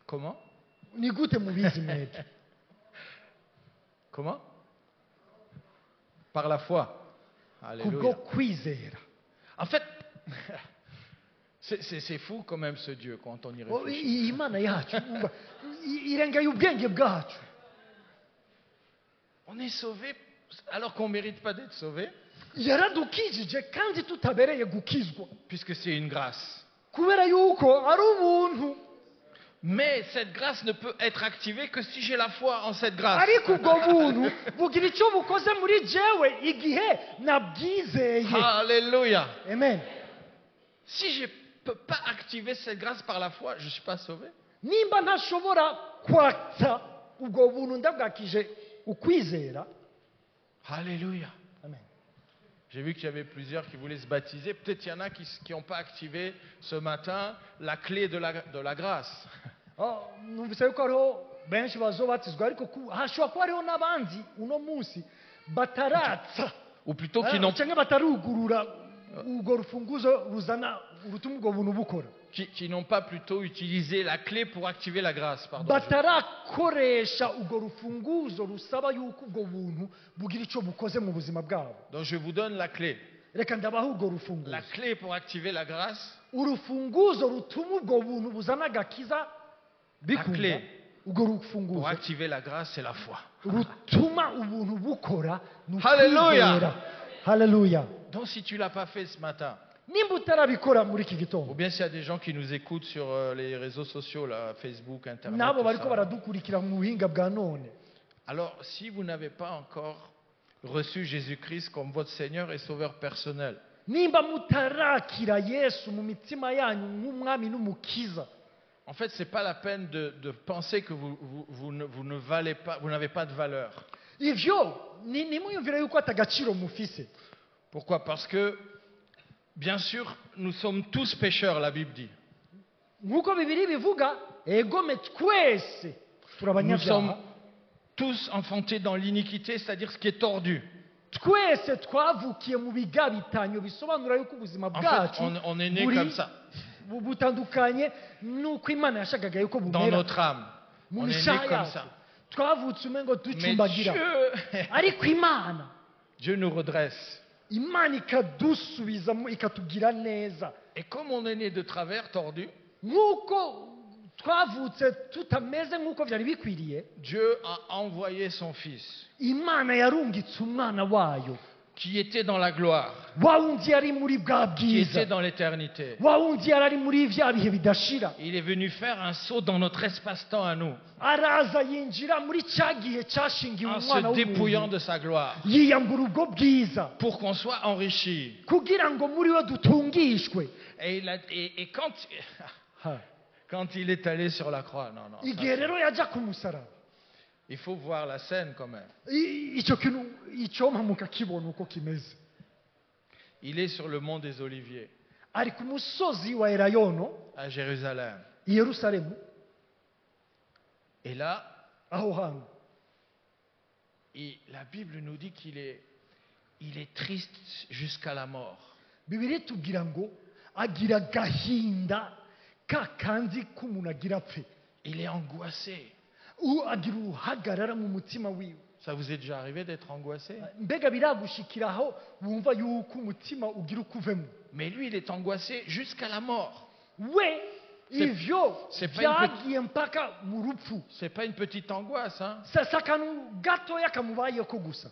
Speaker 2: Comment?
Speaker 3: Ni gute mubizi mwebwe?
Speaker 2: Comment? Par la foi.
Speaker 3: Kubwo
Speaker 2: Alléluia.
Speaker 3: kwizera.
Speaker 2: En fait, c'est fou quand même ce Dieu quand on y
Speaker 3: Oh,
Speaker 2: réfléchit.
Speaker 3: Imana yacu umva, irengeye ubwenge bwacu.
Speaker 2: On est sauvé alors qu'on ne mérite pas d'être sauvé,
Speaker 3: Yaradukijije kandi tutabereye gukizwa.
Speaker 2: puisque c'est une grâce.
Speaker 3: Kubera yuko ari ubuntu.
Speaker 2: Mais cette grâce ne peut être activée que si j'ai la foi en cette grâce.
Speaker 3: Ariko ubwo buntu bugira icyo bukoze muri jewe igihe nabwizeye.
Speaker 2: Alléluia.
Speaker 3: Amen.
Speaker 2: Si je ne peux pas activer cette grâce par la foi, je ne suis pas sauvé.
Speaker 3: Nimba ntashobora kwatsa ubwo buntu ndabwakije ukwizera.
Speaker 2: Alléluia.
Speaker 3: Amen.
Speaker 2: J'ai vu qu'il y avait plusieurs qui voulaient se baptiser. Peut-être il y en a qui n'ont pas activé ce matin la clé de la grâce.
Speaker 3: Numvise yuko hariho benshi bazobatizwa ariko hashobora kuba hariho n'abandi uno munsi bataratsa
Speaker 2: Ou plutôt qui n'ont
Speaker 3: cyangwa batarugurura urwo rufunguzo ruzana urutuma ubwo buntu bukora.
Speaker 2: qui n'ont pas plutôt utilisé la clé pour activer la grâce. Pardon.
Speaker 3: Batarakoresha urwo rufunguzo rusaba yuko ubwo buntu bugira icyo bukoze mu buzima bwabo.
Speaker 2: Donc je vous donne la clé.
Speaker 3: Reka ndabaha urwo rufunguzo.
Speaker 2: La clé pour activer la grâce,
Speaker 3: Urufunguzo rutuma ubwo buntu buzana agakiza bikunda.
Speaker 2: clé.
Speaker 3: Urwo
Speaker 2: pour
Speaker 3: rufunguzo
Speaker 2: activer la grâce, c'est la foi.
Speaker 3: rutuma ubuntu bukora ni
Speaker 2: Hallelujah.
Speaker 3: ukwizera. Haleluya.
Speaker 2: Donc si tu ne l'as pas fait ce matin,
Speaker 3: Nimba utarabikora muri iki
Speaker 2: ou
Speaker 3: gitondo,
Speaker 2: bien s'il y a des gens qui nous écoutent sur les réseaux sociaux, là, Facebook, Internet,
Speaker 3: nabo
Speaker 2: tout
Speaker 3: bariko
Speaker 2: ça.
Speaker 3: baradukurikira mu buhinga bwa none,
Speaker 2: Alors si vous n'avez pas encore reçu Jésus-Christ comme votre Seigneur et Sauveur personnel,
Speaker 3: nimba mutarakira Yesu mu mitima yanyu nk'umwami n'umukiza,
Speaker 2: en fait, ce n'est pas la peine de penser que vous ne valez pas, vous n'avez pas de valeur.
Speaker 3: ivyo nimuyumvire yuko atagaciro mufise.
Speaker 2: Pourquoi? Parce que, bien sûr, nous sommes tous pécheurs, la Bible dit.
Speaker 3: Nk'uko Bibiri bivuga, egome twese turi
Speaker 2: Nous sommes
Speaker 3: abanyabyaha,
Speaker 2: tous enfantés dans l'iniquité, c'est-à-dire ce qui est tordu.
Speaker 3: twese twavukiye mu bigabitanyo bisobanura yuko ubuzima
Speaker 2: En fait,
Speaker 3: bwacu
Speaker 2: on est né
Speaker 3: buri
Speaker 2: comme ça,
Speaker 3: butandukanye n'uko Imana yashakaga yuko
Speaker 2: dans
Speaker 3: bumera
Speaker 2: notre âme.
Speaker 3: mu
Speaker 2: On est né
Speaker 3: mishaha
Speaker 2: comme
Speaker 3: yacu.
Speaker 2: ça.
Speaker 3: Twavutse umengo
Speaker 2: Mais
Speaker 3: ducumbagira, ariko Imana
Speaker 2: Dieu nous redresse.
Speaker 3: Imana ikadusubiza ikatugira neza.
Speaker 2: Et comme on est né de travers, tordu,
Speaker 3: Nk'uko twavutse tutameze nk'uko byari bikwiriye,
Speaker 2: Dieu a envoyé son Fils,
Speaker 3: Imana yarungitse umwana wayo,
Speaker 2: qui était dans la gloire,
Speaker 3: wa wundi yari muri bwa
Speaker 2: qui était
Speaker 3: bwiza,
Speaker 2: dans l'éternité.
Speaker 3: wa wundi yari ari muri bya bihe bidashira,
Speaker 2: Il est venu faire un saut dans notre espace-temps à nous,
Speaker 3: araza yinjira muri cya gihe cyashingiwe
Speaker 2: en
Speaker 3: umwana
Speaker 2: se dépouillant
Speaker 3: w'umuntu,
Speaker 2: de sa gloire,
Speaker 3: yiyambura ubwo bwiza
Speaker 2: pour qu'on soit enrichi.
Speaker 3: kugira ngo muri we dutungishwe.
Speaker 2: Et
Speaker 3: Ha.
Speaker 2: quand il est allé sur la croix, non, ça,
Speaker 3: Igihe rero yajya ku musaraba,
Speaker 2: il faut voir la scène quand même.
Speaker 3: icyo kintu icyo mpamuka kibona uko kimeze.
Speaker 2: Il est sur le mont des Oliviers,
Speaker 3: Ari ku musozi wa Elayono
Speaker 2: à Jérusalem.
Speaker 3: i Yerusalemu,
Speaker 2: Et là,
Speaker 3: aho hantu
Speaker 2: la Bible nous dit qu'il est triste jusqu'à la mort.
Speaker 3: Bibiri tubwira ngo agira gahinda ka kandi k'umuntu agira apfe,
Speaker 2: Il est angoissé.
Speaker 3: agira uruhagarara mu mutima wiwe.
Speaker 2: Ça vous est déjà arrivé d'être angoissé?
Speaker 3: Mbega biragushikiraho wumva yuko umutima ugira uko uvemo.
Speaker 2: Mais lui, il est angoissé jusqu'à la mort.
Speaker 3: We ivyo
Speaker 2: c'est pas une
Speaker 3: byagiye mpaka mu rupfu.
Speaker 2: C'est pas une petite angoisse, hein?
Speaker 3: Sasa akantu gatoya kamubayeko gusa,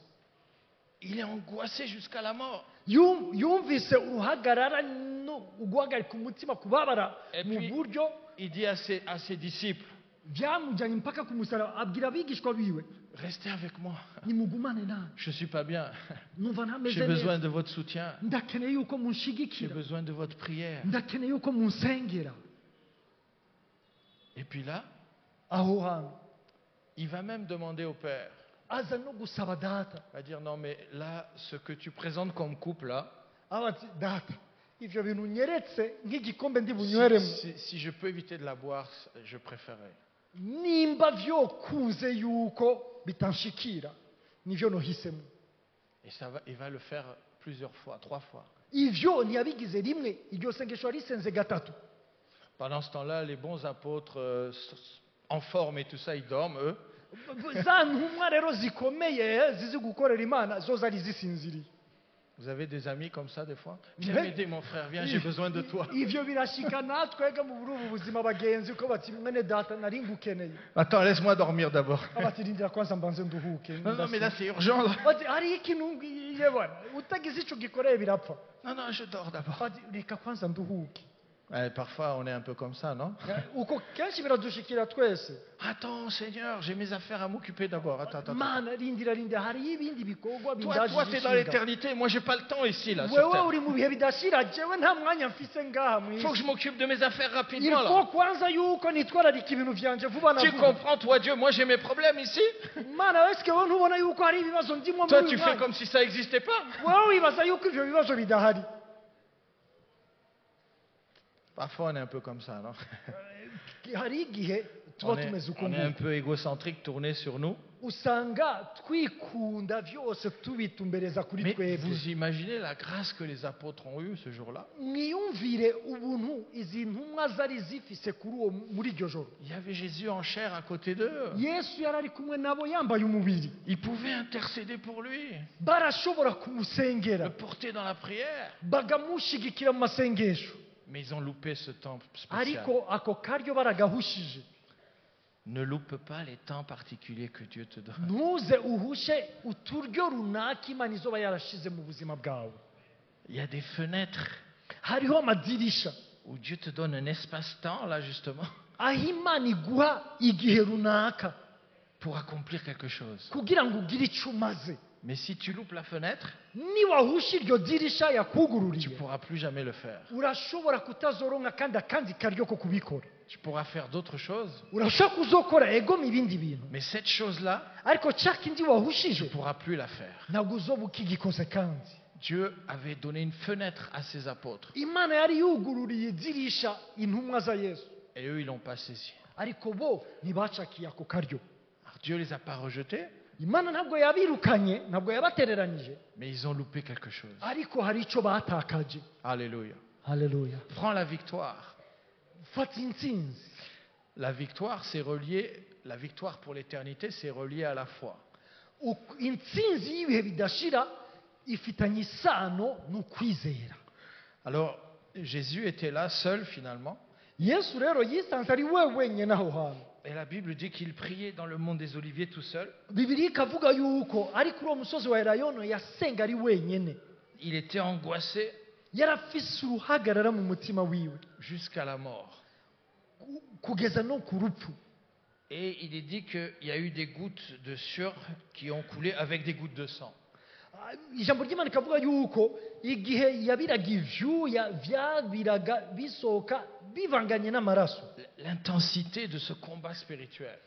Speaker 2: Il est angoissé jusqu'à la mort.
Speaker 3: yumvise uruhagarara no uguhagarika umutima kubabara
Speaker 2: Et
Speaker 3: mu
Speaker 2: puis-
Speaker 3: buryo
Speaker 2: Il dit à ses disciples,
Speaker 3: byamujyanye mpaka ku musaraba, abwira abigishwa biwe,
Speaker 2: restez avec moi.
Speaker 3: nimugumane nawe,
Speaker 2: Je suis pas bien.
Speaker 3: numva ntameze
Speaker 2: J'ai besoin
Speaker 3: neza,
Speaker 2: de votre soutien.
Speaker 3: ndakeneye yuko
Speaker 2: J'ai
Speaker 3: munshigikira,
Speaker 2: besoin de votre prière.
Speaker 3: ndakeneye yuko munsengera.
Speaker 2: Et puis là,
Speaker 3: Aho hantu
Speaker 2: il va même demander au Père.
Speaker 3: aza no gusaba data,
Speaker 2: Il va dire, non, mais là, ce que tu présentes comme couple, là,
Speaker 3: aba ati data, ivyo bintu nyeretse nk'igikombe ndi bunyweremo,
Speaker 2: si je peux éviter de la boire, je préférerais.
Speaker 3: nimba vyokunze yuko bitanshikira nivyo nohisemo.
Speaker 2: Et il va le faire plusieurs fois, 3 fois.
Speaker 3: Ivyo ntiyabigize rimwe, iryo sengesho yarisenze gatatu.
Speaker 2: Pendant ce temps-là, les bons apôtres, en forme et tout ça, ils dorment, eux.
Speaker 3: Za ntumwa rero zikomeye zizi gukorera Imana zo zari zisinziriye.
Speaker 2: Vous avez des amis comme ça des fois? Viens
Speaker 3: Mais-
Speaker 2: m'aider mon frère, viens, j'ai besoin de toi.
Speaker 3: ivyo birashika natwega mu burubu buzima bagenzi ko bati mwene data nari ngukeneye
Speaker 2: Attends, laisse-moi dormir d'abord.
Speaker 3: abati rindira kwanza mbanze nduhuke
Speaker 2: Non, non, mais là c'est urgent. là.
Speaker 3: bati hari ikintu ngiye bana utagize ico gikoreye birapfa
Speaker 2: Non, non, je dors d'abord.
Speaker 3: bati reka kwanza nduhuke
Speaker 2: Parfois on est un peu comme ça, non?
Speaker 3: uko kenshi biradushikira twese
Speaker 2: Attends, Seigneur, j'ai mes affaires à m'occuper d'abord. Attends, attends.
Speaker 3: mana rindira hariyo ibindi bikorwa
Speaker 2: Toi, t'es dans l'éternité, moi j'ai pas le temps ici, là, sur
Speaker 3: wewe
Speaker 2: terre.
Speaker 3: uri mu bihe bidashira jewe nta mwanya mfise ngaha
Speaker 2: Il faut que je m'occupe de mes affaires rapidement,
Speaker 3: ilifo
Speaker 2: là.
Speaker 3: kwanza yuko nitwararika ibintu vyanje vuba na
Speaker 2: Tu
Speaker 3: vuba
Speaker 2: comprends, toi, Dieu, moi j'ai mes problèmes ici.
Speaker 3: mana eske wowe ntubona yuko hari ibibazo ndimo
Speaker 2: Toi,
Speaker 3: muri
Speaker 2: tu
Speaker 3: uyu
Speaker 2: fais
Speaker 3: mwanya?
Speaker 2: comme si ça n'existait pas.
Speaker 3: wowe wibaza yuko ivyo bibazo bidahari
Speaker 2: Parfois on est un peu comme ça, non?
Speaker 3: hari igihe tuba tumeze uko
Speaker 2: On est un
Speaker 3: nguko
Speaker 2: peu égocentrique, tourné sur nous.
Speaker 3: usanga twikunda vyose tubitumbereza kuri
Speaker 2: Mais
Speaker 3: twebwe
Speaker 2: vous imaginez la grâce que les apôtres ont eue ce jour-là?
Speaker 3: mwiyumvire ubuntu izi ntumwa zari zifise muri iryo joro
Speaker 2: Il y avait Jésus en chair à côté d'eux.
Speaker 3: yesu yari ari kumwe nabo yambaye umubiri
Speaker 2: Ils pouvaient intercéder pour lui,
Speaker 3: barashobora kumusengera
Speaker 2: le porter dans la prière.
Speaker 3: bagamushigikira mu masengesho
Speaker 2: Mais ils ont loupé ce temps spécial.
Speaker 3: ariko ako karyo baragahushije
Speaker 2: Ne loupe pas les temps particuliers que Dieu te donne.
Speaker 3: ntuze uhushe uturyo runaka imana izoba yarashize mu buzima bwawe
Speaker 2: Il y a des fenêtres
Speaker 3: hariho amadirisha
Speaker 2: où Dieu te donne un espace-temps, là justement,
Speaker 3: aho imana iguha igihe runaka
Speaker 2: pour accomplir quelque chose.
Speaker 3: kugira ngo ugire icyo umaze
Speaker 2: Mais si tu loupes la fenêtre,
Speaker 3: niwahusha iryo dirisha
Speaker 2: tu ne
Speaker 3: yakugururiye
Speaker 2: pourras plus jamais le faire.
Speaker 3: urashobora kutazoronka kandi akandi karyo ko kubikora
Speaker 2: Tu pourras faire d'autres choses,
Speaker 3: urashobora kuzokora ego mu bindi bintu
Speaker 2: mais cette chose-là,
Speaker 3: ariko cya kindi
Speaker 2: tu
Speaker 3: wahushije
Speaker 2: ne pourras plus la faire.
Speaker 3: ntabwo uzoba ukigikoze kandi
Speaker 2: Dieu avait donné une fenêtre à ses apôtres
Speaker 3: imana yari yugururiye idirisha intumwa za yesu
Speaker 2: et eux, ils l'ont pas saisi.
Speaker 3: ariko bo ntibacakiye ako karyo
Speaker 2: Alors, Dieu les a pas rejetés,
Speaker 3: imana ntabwo yabirukanye ntabwo yabatereranyije
Speaker 2: mais ils ont loupé quelque chose.
Speaker 3: ariko hari icyo batakaje
Speaker 2: Alléluia.
Speaker 3: haleluya
Speaker 2: Prends la victoire.
Speaker 3: fata intsinzi
Speaker 2: La victoire, c'est relié, la victoire pour l'éternité, c'est relié à la foi.
Speaker 3: intsinzi y'ibihe bidashira ifitanye isano n'ukwizera
Speaker 2: Alors, Jésus était là seul finalement,
Speaker 3: yesu rero yisanze ari we wenyine aho hantu
Speaker 2: et la Bible dit qu'il priait dans le mont des Oliviers tout seul.
Speaker 3: bibiri ikavuga yuko ari kuri uwo musozi wa elayono yasenga ari wenyine
Speaker 2: Il était angoissé
Speaker 3: yari afise uruhagarara mu mutima wiwe
Speaker 2: jusqu'à la mort.
Speaker 3: kugeza no ku rupfu
Speaker 2: Et il est dit qu'il y a eu des gouttes de sueur qui ont coulé avec des gouttes de sang.
Speaker 3: ijambo ry'imana ikavuga yuko igihe yabiraga ivyuya vyabiraga bisohoka bivanganye n'amaraso
Speaker 2: L'intensité de ce combat spirituel.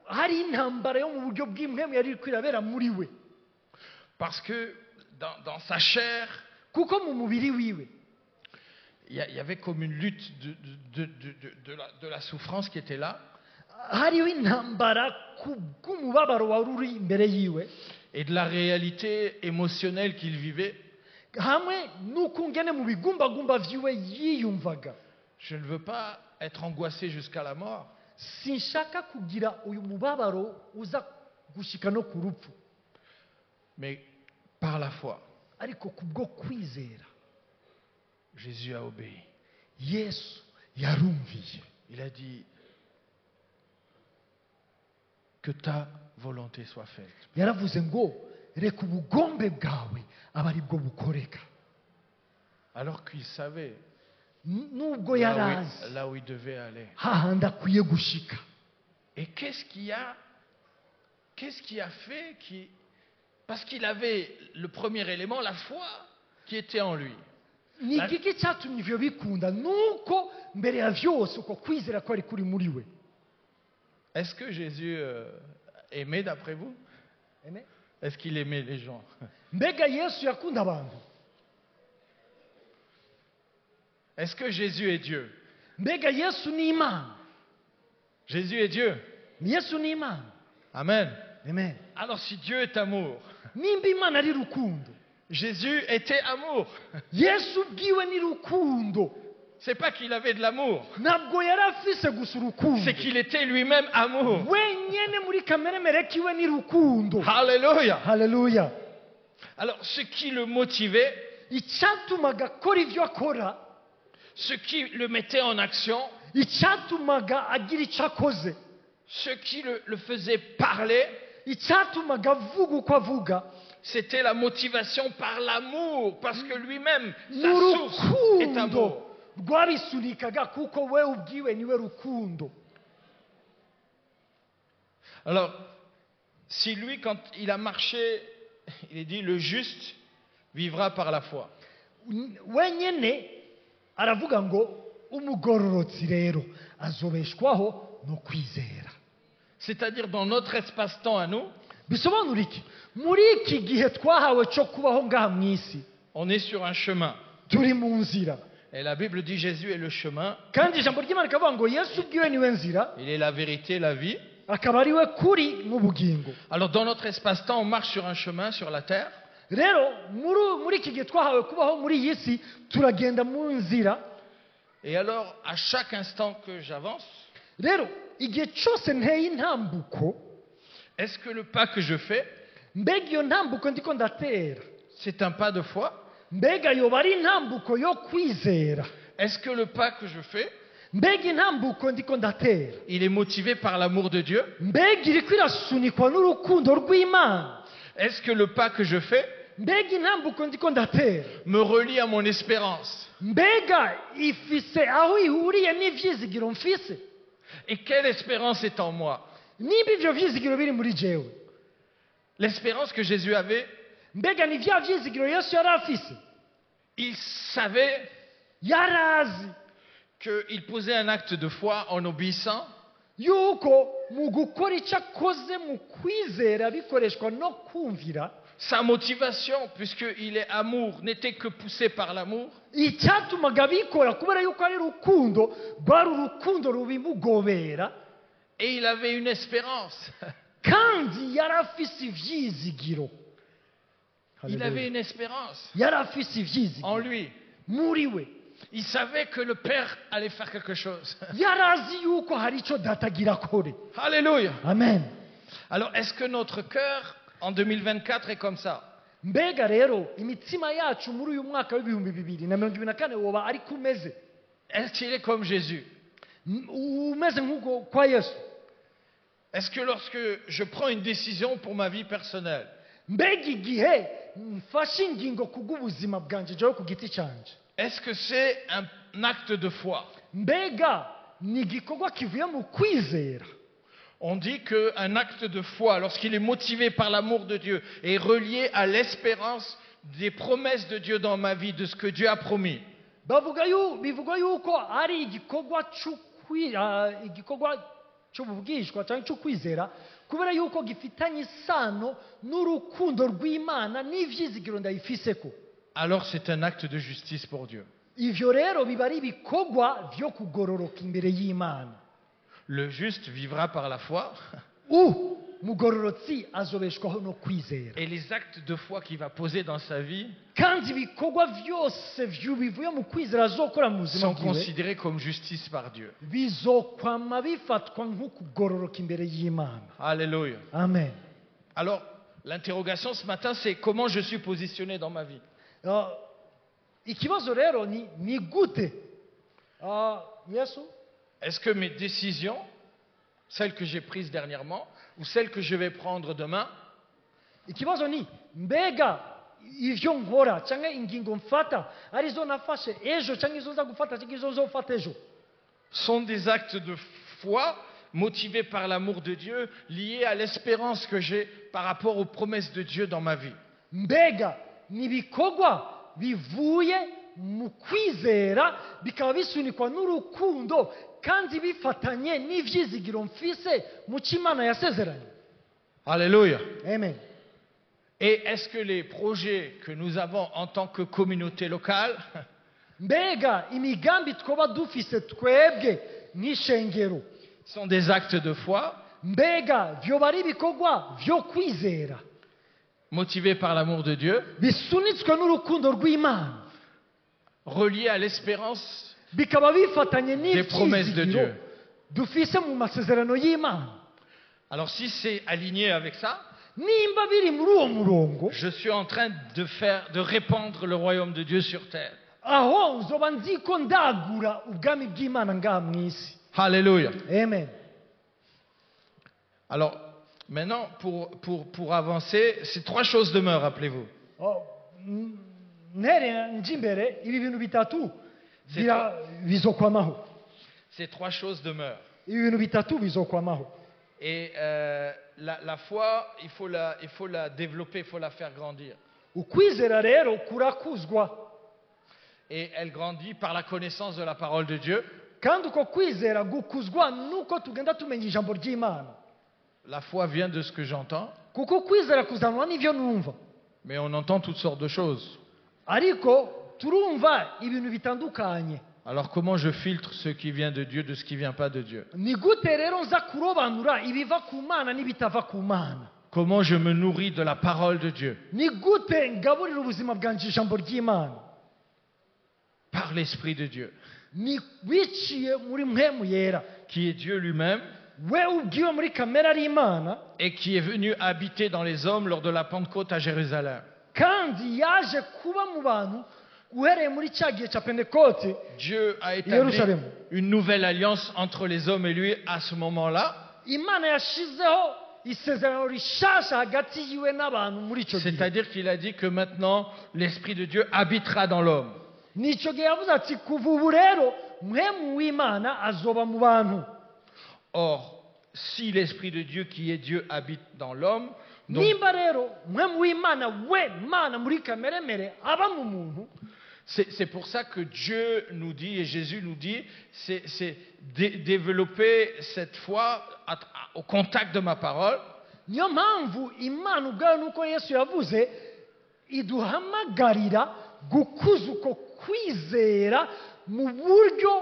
Speaker 3: hari intambara yo mu buryo bw'impwemu yari iri kwirabera muri we
Speaker 2: Parce que dans sa chair,
Speaker 3: kuko mu mubiri wiwe
Speaker 2: il y avait comme une lutte de la souffrance qui était là.
Speaker 3: hariho intambara k'umubabaro wari uri imbere yiwe
Speaker 2: Et de la réalité émotionnelle qu'il vivait.
Speaker 3: hamwe n'ukungene mu bigumbagumba vyiwe yiyumvaga
Speaker 2: Je ne veux pas être angoissé jusqu'à la mort,
Speaker 3: sinshaka kugira uyu mubabaro uza gushika no ku rupfu
Speaker 2: mais par la foi,
Speaker 3: ariko kubwo kwizera
Speaker 2: Jésus a obéi.
Speaker 3: yesu yarumviye
Speaker 2: Il a dit que ta volonté soit faite.
Speaker 3: yaravuze ngo reka ubugombe bwawe aba ari bwo bukoreka
Speaker 2: Alors qu'il savait
Speaker 3: nubwo yari azi
Speaker 2: là où il devait aller.
Speaker 3: hahandi akwiye gushika
Speaker 2: Et qu'est-ce qui a fait parce qu'il avait le premier élément, la foi qui était en lui.
Speaker 3: ni igiki cyatumye ivyo bikunda nuko mbere ya vyose uko kwizera kwari kuri muri we
Speaker 2: Est-ce que Jésus aimait d'après vous? Est-ce qu'il aimait les gens?
Speaker 3: mbega yesu yakunda abantu
Speaker 2: Est-ce que Jésus est Dieu?
Speaker 3: mbega yesu ni imana
Speaker 2: Jésus est Dieu.
Speaker 3: yesu ni imana
Speaker 2: Amen.
Speaker 3: amen
Speaker 2: Alors si Dieu est amour,
Speaker 3: nimba imana ari rukundo
Speaker 2: Jésus était amour.
Speaker 3: yesu ubwiwe ni rukundo
Speaker 2: C'est pas qu'il avait de l'amour,
Speaker 3: ntabwo yari afise gusa urukundo
Speaker 2: c'est qu'il était lui-même amour.
Speaker 3: wenyene muri kameremere kiwe ni rukundo
Speaker 2: Alléluia.
Speaker 3: haleluya
Speaker 2: Alors, ce qui le motivait,
Speaker 3: icyatumaga akora ibyo akora,
Speaker 2: ce qui le mettait en action,
Speaker 3: icyatumaga agira icyo akoze,
Speaker 2: ce qui le faisait parler,
Speaker 3: icyatumaga avuga uko avuga,
Speaker 2: c'était la motivation par l'amour, parce que lui-même,
Speaker 3: ni
Speaker 2: sa source est
Speaker 3: urukundo
Speaker 2: amour.
Speaker 3: rwabisunikaga kuko we ubwiwe niwe rukundo.
Speaker 2: Alors, si lui, quand il a marché, il est dit, le juste vivra par la foi.
Speaker 3: wenyine aravuga ngo umugororotsi rero azobeshwaho no kwizera.
Speaker 2: C'est-à-dire, dans notre espace-temps à nous,
Speaker 3: Bisobanura iki? Muri iki gihe twahawe cyo kubaho ngaha mu isi,
Speaker 2: on est sur un chemin.
Speaker 3: turi mu nzira,
Speaker 2: Et la Bible dit Jésus est le chemin,
Speaker 3: kandi ijambo ry'Imana rikavuga ngo Yesu ubwiwe niwe nzira,
Speaker 2: il est la vérité, la vie.
Speaker 3: akaba ari we kuri n'ubugingo.
Speaker 2: Alors, dans notre espace-temps, on marche sur un chemin sur la terre.
Speaker 3: Rero muri iki gihe twahawe kubaho muri iyi si, turagenda mu nzira.
Speaker 2: Et alors, à chaque instant que j'avance,
Speaker 3: Rero igihe cyose nteye intambuko,
Speaker 2: est-ce que le pas que je fais,
Speaker 3: mbega iyo ntambuko ndiko ndatera,
Speaker 2: c'est un pas de foi?
Speaker 3: mbega yoba ari intambuko yo kwizera,
Speaker 2: Est-ce que le pas que je fais,
Speaker 3: mbega intambuko ndiko ndatera,
Speaker 2: il est motivé par l'amour de Dieu?
Speaker 3: mbega iriko irasunikwa n'urukundo rw'Imana,
Speaker 2: Est-ce que le pas que je fais
Speaker 3: mbega intambuko ndiko ndatera,
Speaker 2: me relie à mon espérance?
Speaker 3: mbega ifise aho ihuriye n'ivyizigiro mfise,
Speaker 2: Et quelle espérance est en moi?
Speaker 3: niba ivyo vyizigiro biri muri jewe,
Speaker 2: L'espérance que Jésus avait,
Speaker 3: mbega ni vya vyizigiro Yesu yari afise.
Speaker 2: il savait
Speaker 3: Yari azi
Speaker 2: qu'il posait un acte de foi en obéissant,
Speaker 3: yuko mu gukora icyo akoze mu kwizera bikoreshwa no kumvira,
Speaker 2: sa motivation, puisqu'il est amour, n'était que poussé par l'amour.
Speaker 3: icyatumaga bikora kubera yuko ari rukundo, rwari urukundo rubimugobera,
Speaker 2: Et il avait une espérance.
Speaker 3: kandi yari afise ivyizigiro.
Speaker 2: Il avait une espérance
Speaker 3: Yari afise
Speaker 2: en
Speaker 3: ivyizigiro
Speaker 2: lui.
Speaker 3: muri we.
Speaker 2: Il savait que le Père allait faire quelque chose.
Speaker 3: Yari azi yuko hari icyo datagira akore.
Speaker 2: Alléluia.
Speaker 3: Amen.
Speaker 2: Alors, est-ce que notre cœur, en 2024, est comme ça?
Speaker 3: Mbega rero imitima yacu muri uyu mwaka w'ibihumbi 2024 woba ari kumeze,
Speaker 2: Est-ce qu'il est comme Jésus?
Speaker 3: umeze nk'uko kwa Yesu?
Speaker 2: Est-ce que lorsque je prends une décision pour ma vie personnelle,
Speaker 3: Mbega igihe mfashe ingingo kubw'ubuzima bwanjye jewe ku giti cyanjye,
Speaker 2: est-ce que c'est un acte de foi?
Speaker 3: mbega ni igikorwa kivuye mu kwizera?
Speaker 2: On dit qu'un acte de foi, lorsqu'il est motivé par l'amour de Dieu, est relié à l'espérance des promesses de Dieu dans ma vie, de ce que Dieu a promis.
Speaker 3: Bivugwa yuko ari igikorwa cy'ubuvugishwa cyangwa cy'ukwizera, kubera yuko gifitanye isano n'urukundo rw'Imana n'ivyizigiro ndayifiseko.
Speaker 2: Alors c'est un acte de justice pour Dieu.
Speaker 3: Ivyo rero biba ari ibikorwa vyo kugororoka imbere y'Imana.
Speaker 2: Le juste vivra par la foi.
Speaker 3: Mugororotsi azobeshwaho no kwizera,
Speaker 2: Et les actes de foi qu'il va poser dans sa vie
Speaker 3: kandi ibikorwa vyose bivuye mu kwizera azokora mu buzima
Speaker 2: sont
Speaker 3: bwiwe
Speaker 2: considérés comme justice par Dieu.
Speaker 3: bizokwama bifatwa nk'ukugororoka imbere y'Imana.
Speaker 2: Alléluia.
Speaker 3: Amen.
Speaker 2: Alors, l'interrogation ce matin, c'est comment je suis positionné dans ma vie.
Speaker 3: Ikibazo rero ni gute Yesu,
Speaker 2: Est-ce que mes décisions, celles que j'ai prises dernièrement, ou celles que je vais prendre demain,
Speaker 3: ikibazo ni mbega ivyo nkora cyangwa ingingo mfata arizo nafashe ejo cyangwa izo nza gufata cyangwa izo nzofata ejo,
Speaker 2: sont des actes de foi motivés par l'amour de Dieu, liés à l'espérance que j'ai par rapport aux promesses de Dieu dans ma vie.
Speaker 3: mbega ni ibikorwa bivuye mu kwizera bikaba bisunikwa n'urukundo kandi bifatanye n'ivyizigiro mfise mu cy'Imana yasezeranye.
Speaker 2: Alléluia.
Speaker 3: Amen.
Speaker 2: Et est-ce que les projets que nous avons en tant que communauté locale
Speaker 3: mbega imigambi twoba dufise twebwe n'ishengero,
Speaker 2: sont des actes de foi
Speaker 3: mbega vyoba ari ibikorwa vyo kwizera
Speaker 2: motivés par l'amour de Dieu,
Speaker 3: bisunitswe n'urukundo rw'Imana,
Speaker 2: reliés à l'espérance
Speaker 3: bikaba bifatanye
Speaker 2: des promesses de
Speaker 3: n'ivyizigiro
Speaker 2: Dieu.
Speaker 3: dufise mu masezerano y'Imana.
Speaker 2: Alors si c'est aligné avec ça,
Speaker 3: nimba biri muri uwo murongo
Speaker 2: je suis en train de répandre le royaume de Dieu sur terre.
Speaker 3: aho nzoba nzi ko ndagura ubwami bw'Imana ngaha mu isi.
Speaker 2: Alléluia.
Speaker 3: Amen.
Speaker 2: Alors, maintenant, pour avancer, ces trois choses demeurent, rappelez-vous.
Speaker 3: Oh, ntere nje imbere ibi bintu bitatu bizokwamaho.
Speaker 2: Ces trois choses demeurent.
Speaker 3: Ibi bintu bitatu bizokwamaho.
Speaker 2: Et la foi, il faut la développer, il faut la faire grandir.
Speaker 3: Ukwizera rero kurakuzwa.
Speaker 2: Et elle grandit par la connaissance de la parole de Dieu.
Speaker 3: Kandi uko kwizera gukuzwa nuko tugenda tumenya ijambo ry'Imana.
Speaker 2: La foi vient de ce que j'entends.
Speaker 3: Kuko kwizera kuzanwa n'ivyo numva.
Speaker 2: Mais on entend toutes sortes de choses.
Speaker 3: Ariko turumva ibintu bitandukanye.
Speaker 2: Alors comment je filtre ce qui vient de Dieu de ce qui vient pas de Dieu?
Speaker 3: Ni gute rero nza kurobanura ibiva ku Mana n'ibitava ku Mana?
Speaker 2: Comment je me nourris de la parole de Dieu?
Speaker 3: Ni gute ngaburira ubuzima bwanje ijambo ry'Imana?
Speaker 2: Par l'Esprit de Dieu,
Speaker 3: Ni wiciye muri mpemu yera.
Speaker 2: qui est Dieu lui-même
Speaker 3: We ubwiwe muri kamera ari Imana,
Speaker 2: et qui est venu habiter dans les hommes lors de la Pentecôte à Jérusalem.
Speaker 3: kandi yaje kuba mu bantu uhereye muri cya gihe cya Pentekote.
Speaker 2: Dieu a établi
Speaker 3: Yerusalemu.
Speaker 2: une nouvelle alliance entre les hommes et lui à ce moment-là.
Speaker 3: Imana yashizeho isezerano rishasha hagati yiwe n'abantu muri icyo gihe.
Speaker 2: C'est-à-dire qu'il a dit que maintenant, l'Esprit de Dieu habitera dans l'homme.
Speaker 3: Nicyo gihe yavuze ati kuva ubu rero mpemu w'Imana azoba mu bantu.
Speaker 2: Or, si l'Esprit de Dieu qui est Dieu habite dans l'homme, donc
Speaker 3: Nimba rero mpemu w'Imana we Mana muri kamere mere aba mu muntu,
Speaker 2: c'est pour ça que Dieu nous dit, et Jésus nous dit, c'est développer cette foi au contact de ma parole.
Speaker 3: niyo mpamvu Imana ubwayo nuko Yesu yavuze iduhamagarira gukuza uko kwizera mu buryo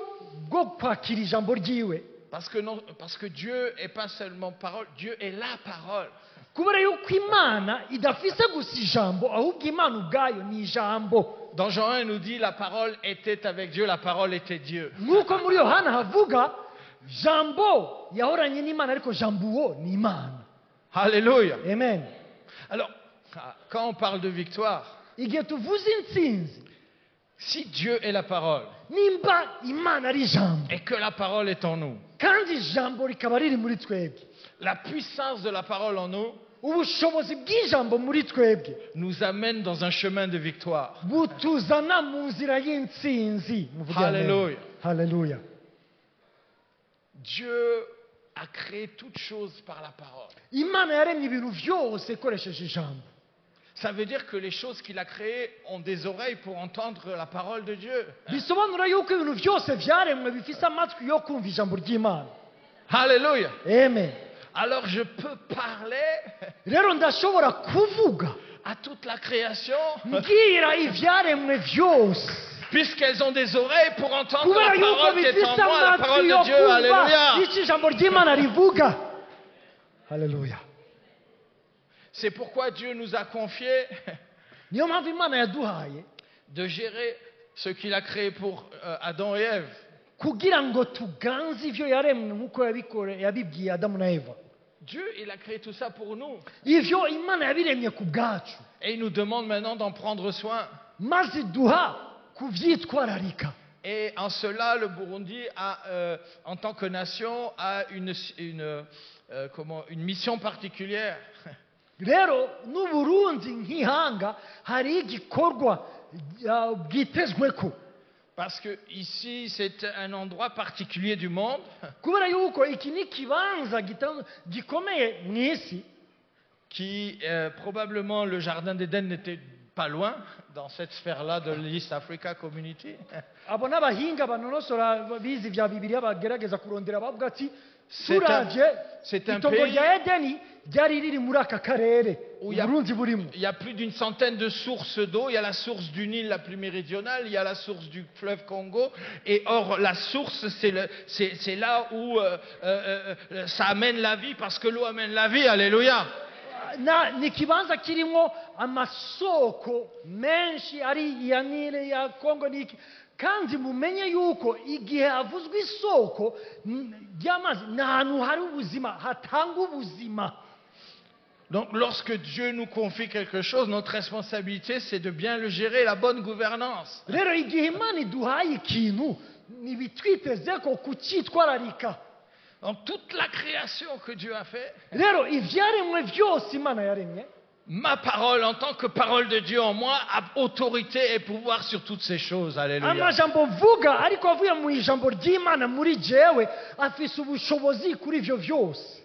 Speaker 3: bwo kwakira ijambo ryiwe.
Speaker 2: Parce que Dieu n'est pas seulement parole, Dieu est la parole.
Speaker 3: Kubera yuko Imana idafise gusa ijambo ahubwo Imana ubwayo ni ijambo.
Speaker 2: Dans Jean 1, il nous dit la parole était avec Dieu, la parole était Dieu.
Speaker 3: Nk'uko muri Yohana havuga jambo yahoranye n'Imana ariko jambo uwo ni Imana.
Speaker 2: Alléluia.
Speaker 3: Amen.
Speaker 2: Alors, quand on parle de victoire,
Speaker 3: Igihe tuvuze intsinzi,
Speaker 2: si Dieu est la parole
Speaker 3: nimba Imana ari ijambo
Speaker 2: et que la parole est en nous,
Speaker 3: kandi ijambo rikaba riri muri twebwe,
Speaker 2: la puissance de la parole en nous
Speaker 3: ubushobozi bw'ijambo muri twebwe
Speaker 2: nous amène dans un chemin de victoire.
Speaker 3: butuzana mu nzira y'intsinzi. Muvuge amen.
Speaker 2: Alléluia.
Speaker 3: Haleluya.
Speaker 2: Dieu a créé toutes choses par la parole.
Speaker 3: Imana yaremye ibintu byose ikoresheje ijambo.
Speaker 2: Ça veut dire que les choses qu'il a créées ont des oreilles pour entendre la parole de Dieu.
Speaker 3: Bisobanura yuko ibintu byose byaremwe bifise amatwi yo kumva ijambo ry'Imana.
Speaker 2: Alléluia.
Speaker 3: Amen.
Speaker 2: Alors je peux parler
Speaker 3: Rero ndashobora kuvuga
Speaker 2: à toute la création
Speaker 3: mbwira ibyaremwe byose
Speaker 2: puisqu'elles ont des oreilles pour entendre
Speaker 3: kubera
Speaker 2: la
Speaker 3: yuko
Speaker 2: parole qui est en
Speaker 3: bifise
Speaker 2: moi, la
Speaker 3: amatwi
Speaker 2: parole
Speaker 3: yo
Speaker 2: de Dieu.
Speaker 3: kumva
Speaker 2: Alléluia.
Speaker 3: icyo ijambo ry'Imana rivuga. Haleluya.
Speaker 2: C'est pourquoi Dieu nous a confié
Speaker 3: Niyo mpamvu Imana yaduhaye
Speaker 2: de gérer ce qu'il a créé pour Adam et Ève.
Speaker 3: kugira ngo tuganze ivyo yaremwe nk'uko yabibwiye Adamu na Eva.
Speaker 2: Dieu, il a créé tout ça pour nous.
Speaker 3: Ivyo Imana yabiremye ku bwacu,
Speaker 2: Et il nous demande maintenant d'en prendre soin.
Speaker 3: maze duha kuvyitwararika.
Speaker 2: Et en cela, le Burundi a, en tant que nation, a une mission particulière.
Speaker 3: Rero n'Uburundi nk'ihanga hari igikorwa bwitezweko.
Speaker 2: Parce que ici, c'est un endroit particulier du monde
Speaker 3: Kubera yuko iki ni kibanza gikomeye mu isi,
Speaker 2: qui, probablement, le jardin d'Éden n'était pas loin dans cette sphère-là de l'East Africa Community.
Speaker 3: abo n'abahinga banonosora bizi vya Bibiliya bagerageza kurondera bavuga ati
Speaker 2: C'est un
Speaker 3: itongo
Speaker 2: pays
Speaker 3: rya Edeni ryari riri muri aka karere
Speaker 2: où il y a-
Speaker 3: Uburundi burimo.
Speaker 2: il y a plus d'une centaine de sources d'eau. Il y a la source du Nil la plus méridionale, il y a la source du fleuve Congo. Et or, la source, c'est là où ça amène la vie, parce que l'eau amène la vie. Alléluia.
Speaker 3: Ni kibanza kirimo amasoko menshi ari iya Nile ya Kongo niki, kandi mumenye yuko igihe havuzwe isoko ry'amazi ni ahantu hari ubuzima, hatanga ubuzima.
Speaker 2: Donc lorsque Dieu nous confie quelque chose, notre responsabilité c'est de bien le gérer, la bonne gouvernance.
Speaker 3: rero igihe imana iduhaye ikintu ntibitwiteze ko kucyitwararika.
Speaker 2: Dans toute la création que Dieu a fait,
Speaker 3: rero ibyaremwe byose imana yaremye,
Speaker 2: ma parole en tant que parole de Dieu en moi a autorité et pouvoir sur toutes ces choses. Alléluia.
Speaker 3: amajambo mvuga ariko avuye mu ijambo ry'imana muri jewe afise ubushobozi kuri ibyo byose.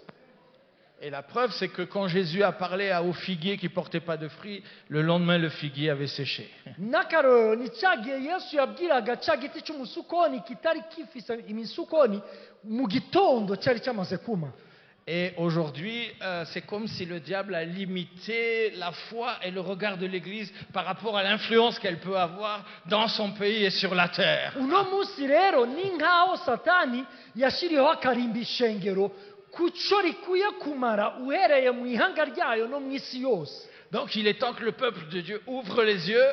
Speaker 2: Et la preuve, c'est que quand Jésus a parlé au figuier qui ne portait pas de fruits, le lendemain, le figuier avait séché.
Speaker 3: n'akarorero ni cya gihe yesu yabwiraga cya giti cy'umusukoni kitari gifise imisukoni, mu gitondo cyari cyamaze kuma.
Speaker 2: Et aujourd'hui, c'est comme si le diable a limité la foi et le regard de l'Église par rapport à l'influence qu'elle peut avoir dans son pays et sur la terre.
Speaker 3: uno munsi rero ni nk'aho satani yashyiriyeho akarimbi ishengero ku cyo rikwiye kumara uhereye mu ihanga ryayo no mu isi yose.
Speaker 2: Donc il est temps que le peuple de Dieu ouvre les yeux,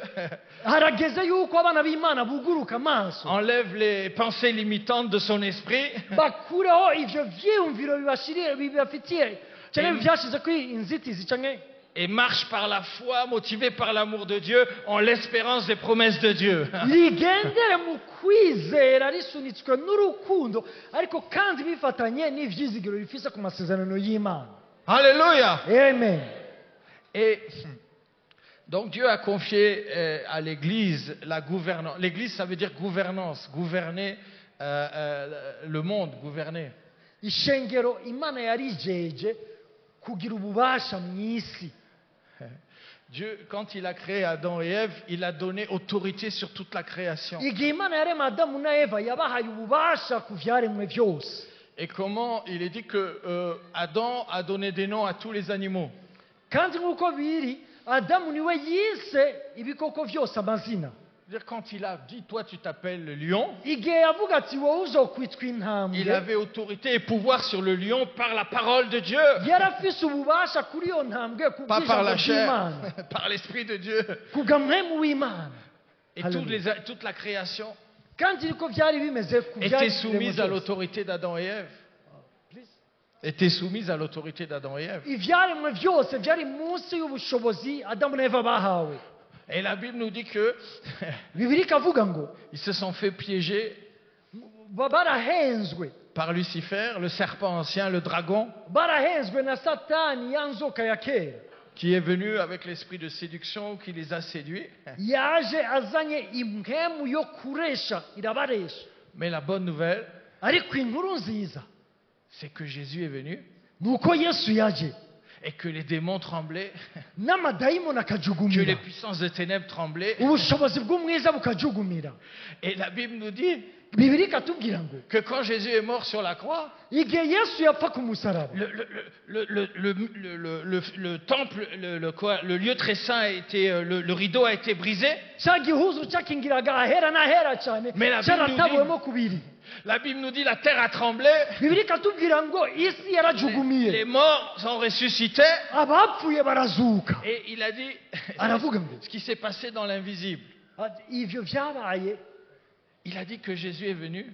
Speaker 3: harageze yuko abana b'imana buguruka amaso,
Speaker 2: enlève les pensées limitantes de son esprit
Speaker 3: bakureho ivyo vyiyumviro bibafitiye cyangwa byashize kuri inzitizi cyangwa
Speaker 2: et marche par la foi, motivé par l'amour de Dieu, en l'espérance des promesses de Dieu.
Speaker 3: rigendere mu kwizera risunitswe n'urukundo ariko kandi bifatanye n'ivyizigiro bifise ku masezerano y'Imana.
Speaker 2: Alléluia.
Speaker 3: Amen.
Speaker 2: Et donc Dieu a confié à l'Église la gouvernance. L'Église, ça veut dire gouvernance, gouverner le monde, gouverner.
Speaker 3: Ishengero Imana yarijeje kugira ububasha mu isi.
Speaker 2: Dieu, quand il a créé Adam et Ève, il a donné autorité sur toute la création.
Speaker 3: Igihe Imana yarema Adamu na Eva yabahaye ububasha ku vyaremwe byose.
Speaker 2: Et comment il est dit que Adam a donné des noms à tous les animaux.
Speaker 3: Kandi nk'uko biri Adamu niwe yise ibikoko byose amazina.
Speaker 2: C'est-à-dire quand il a dit, toi tu t'appelles le lion,
Speaker 3: Igihe yavuga ati wowe uzokwitwa intambwe,
Speaker 2: il avait autorité et pouvoir sur le lion par la parole de Dieu.
Speaker 3: yarafise ububasha kuri iyo ntambwe ku
Speaker 2: Pas par
Speaker 3: bw'ijambo
Speaker 2: la chair,
Speaker 3: ry'Imana,
Speaker 2: par l'Esprit de Dieu.
Speaker 3: ku bw'amwemu w'Imana.
Speaker 2: Et
Speaker 3: Hallelujah.
Speaker 2: toute la création
Speaker 3: Kandi niko byari bimeze ku
Speaker 2: était
Speaker 3: byaremwe
Speaker 2: soumise à
Speaker 3: byose.
Speaker 2: l'autorité d'Adam et Ève.
Speaker 3: Please.
Speaker 2: Était soumise à l'autorité d'Adam et Ève.
Speaker 3: Ivyaremwe byose byari munsi y'ubushobozi Adamu na Eva bahawe.
Speaker 2: Et la Bible nous dit que
Speaker 3: Bibiliya ikavuga ngo
Speaker 2: ils se sont fait piéger
Speaker 3: barahenzwe,
Speaker 2: par Lucifer, le serpent ancien, le dragon,
Speaker 3: barahenzwe na Satani ya nzoka ya kera,
Speaker 2: qui est venu avec l'esprit de séduction, qui les a séduits.
Speaker 3: yaje azanye impemu yo kuresha irabaresha.
Speaker 2: Mais la bonne nouvelle,
Speaker 3: Ariko inkuru nziza
Speaker 2: c'est que Jésus est venu
Speaker 3: nuko Yesu yaje
Speaker 2: et que les démons tremblaient,
Speaker 3: n'amadayimoni
Speaker 2: que les
Speaker 3: akajugumira,
Speaker 2: puissances de ténèbres tremblaient.
Speaker 3: ubushobozi bw'umwiza bukajugumira.
Speaker 2: Et la Bible nous dit
Speaker 3: Bibiliya ikatubwira ngo
Speaker 2: que quand Jésus est mort sur la croix,
Speaker 3: igihe Yesu yapfa ku musaraba,
Speaker 2: le temple, le lieu très saint a été, le rideau a été brisé.
Speaker 3: cya gihuzu cyakingiraga ahera n'ahera cyane
Speaker 2: Mais la Bible nous dit-
Speaker 3: cyaratabuwemo kubiri.
Speaker 2: La Bible nous dit la terre a tremblé,
Speaker 3: Bibiliya ikatubwira ngo isi
Speaker 2: les
Speaker 3: yarajugumiye,
Speaker 2: morts sont ressuscités.
Speaker 3: abapfuye barazuka.
Speaker 2: Et il a dit
Speaker 3: Aravuga ngo
Speaker 2: ce qui s'est passé dans l'invisible.
Speaker 3: ati, ivyo vyabaye,
Speaker 2: Il a dit que Jésus est venu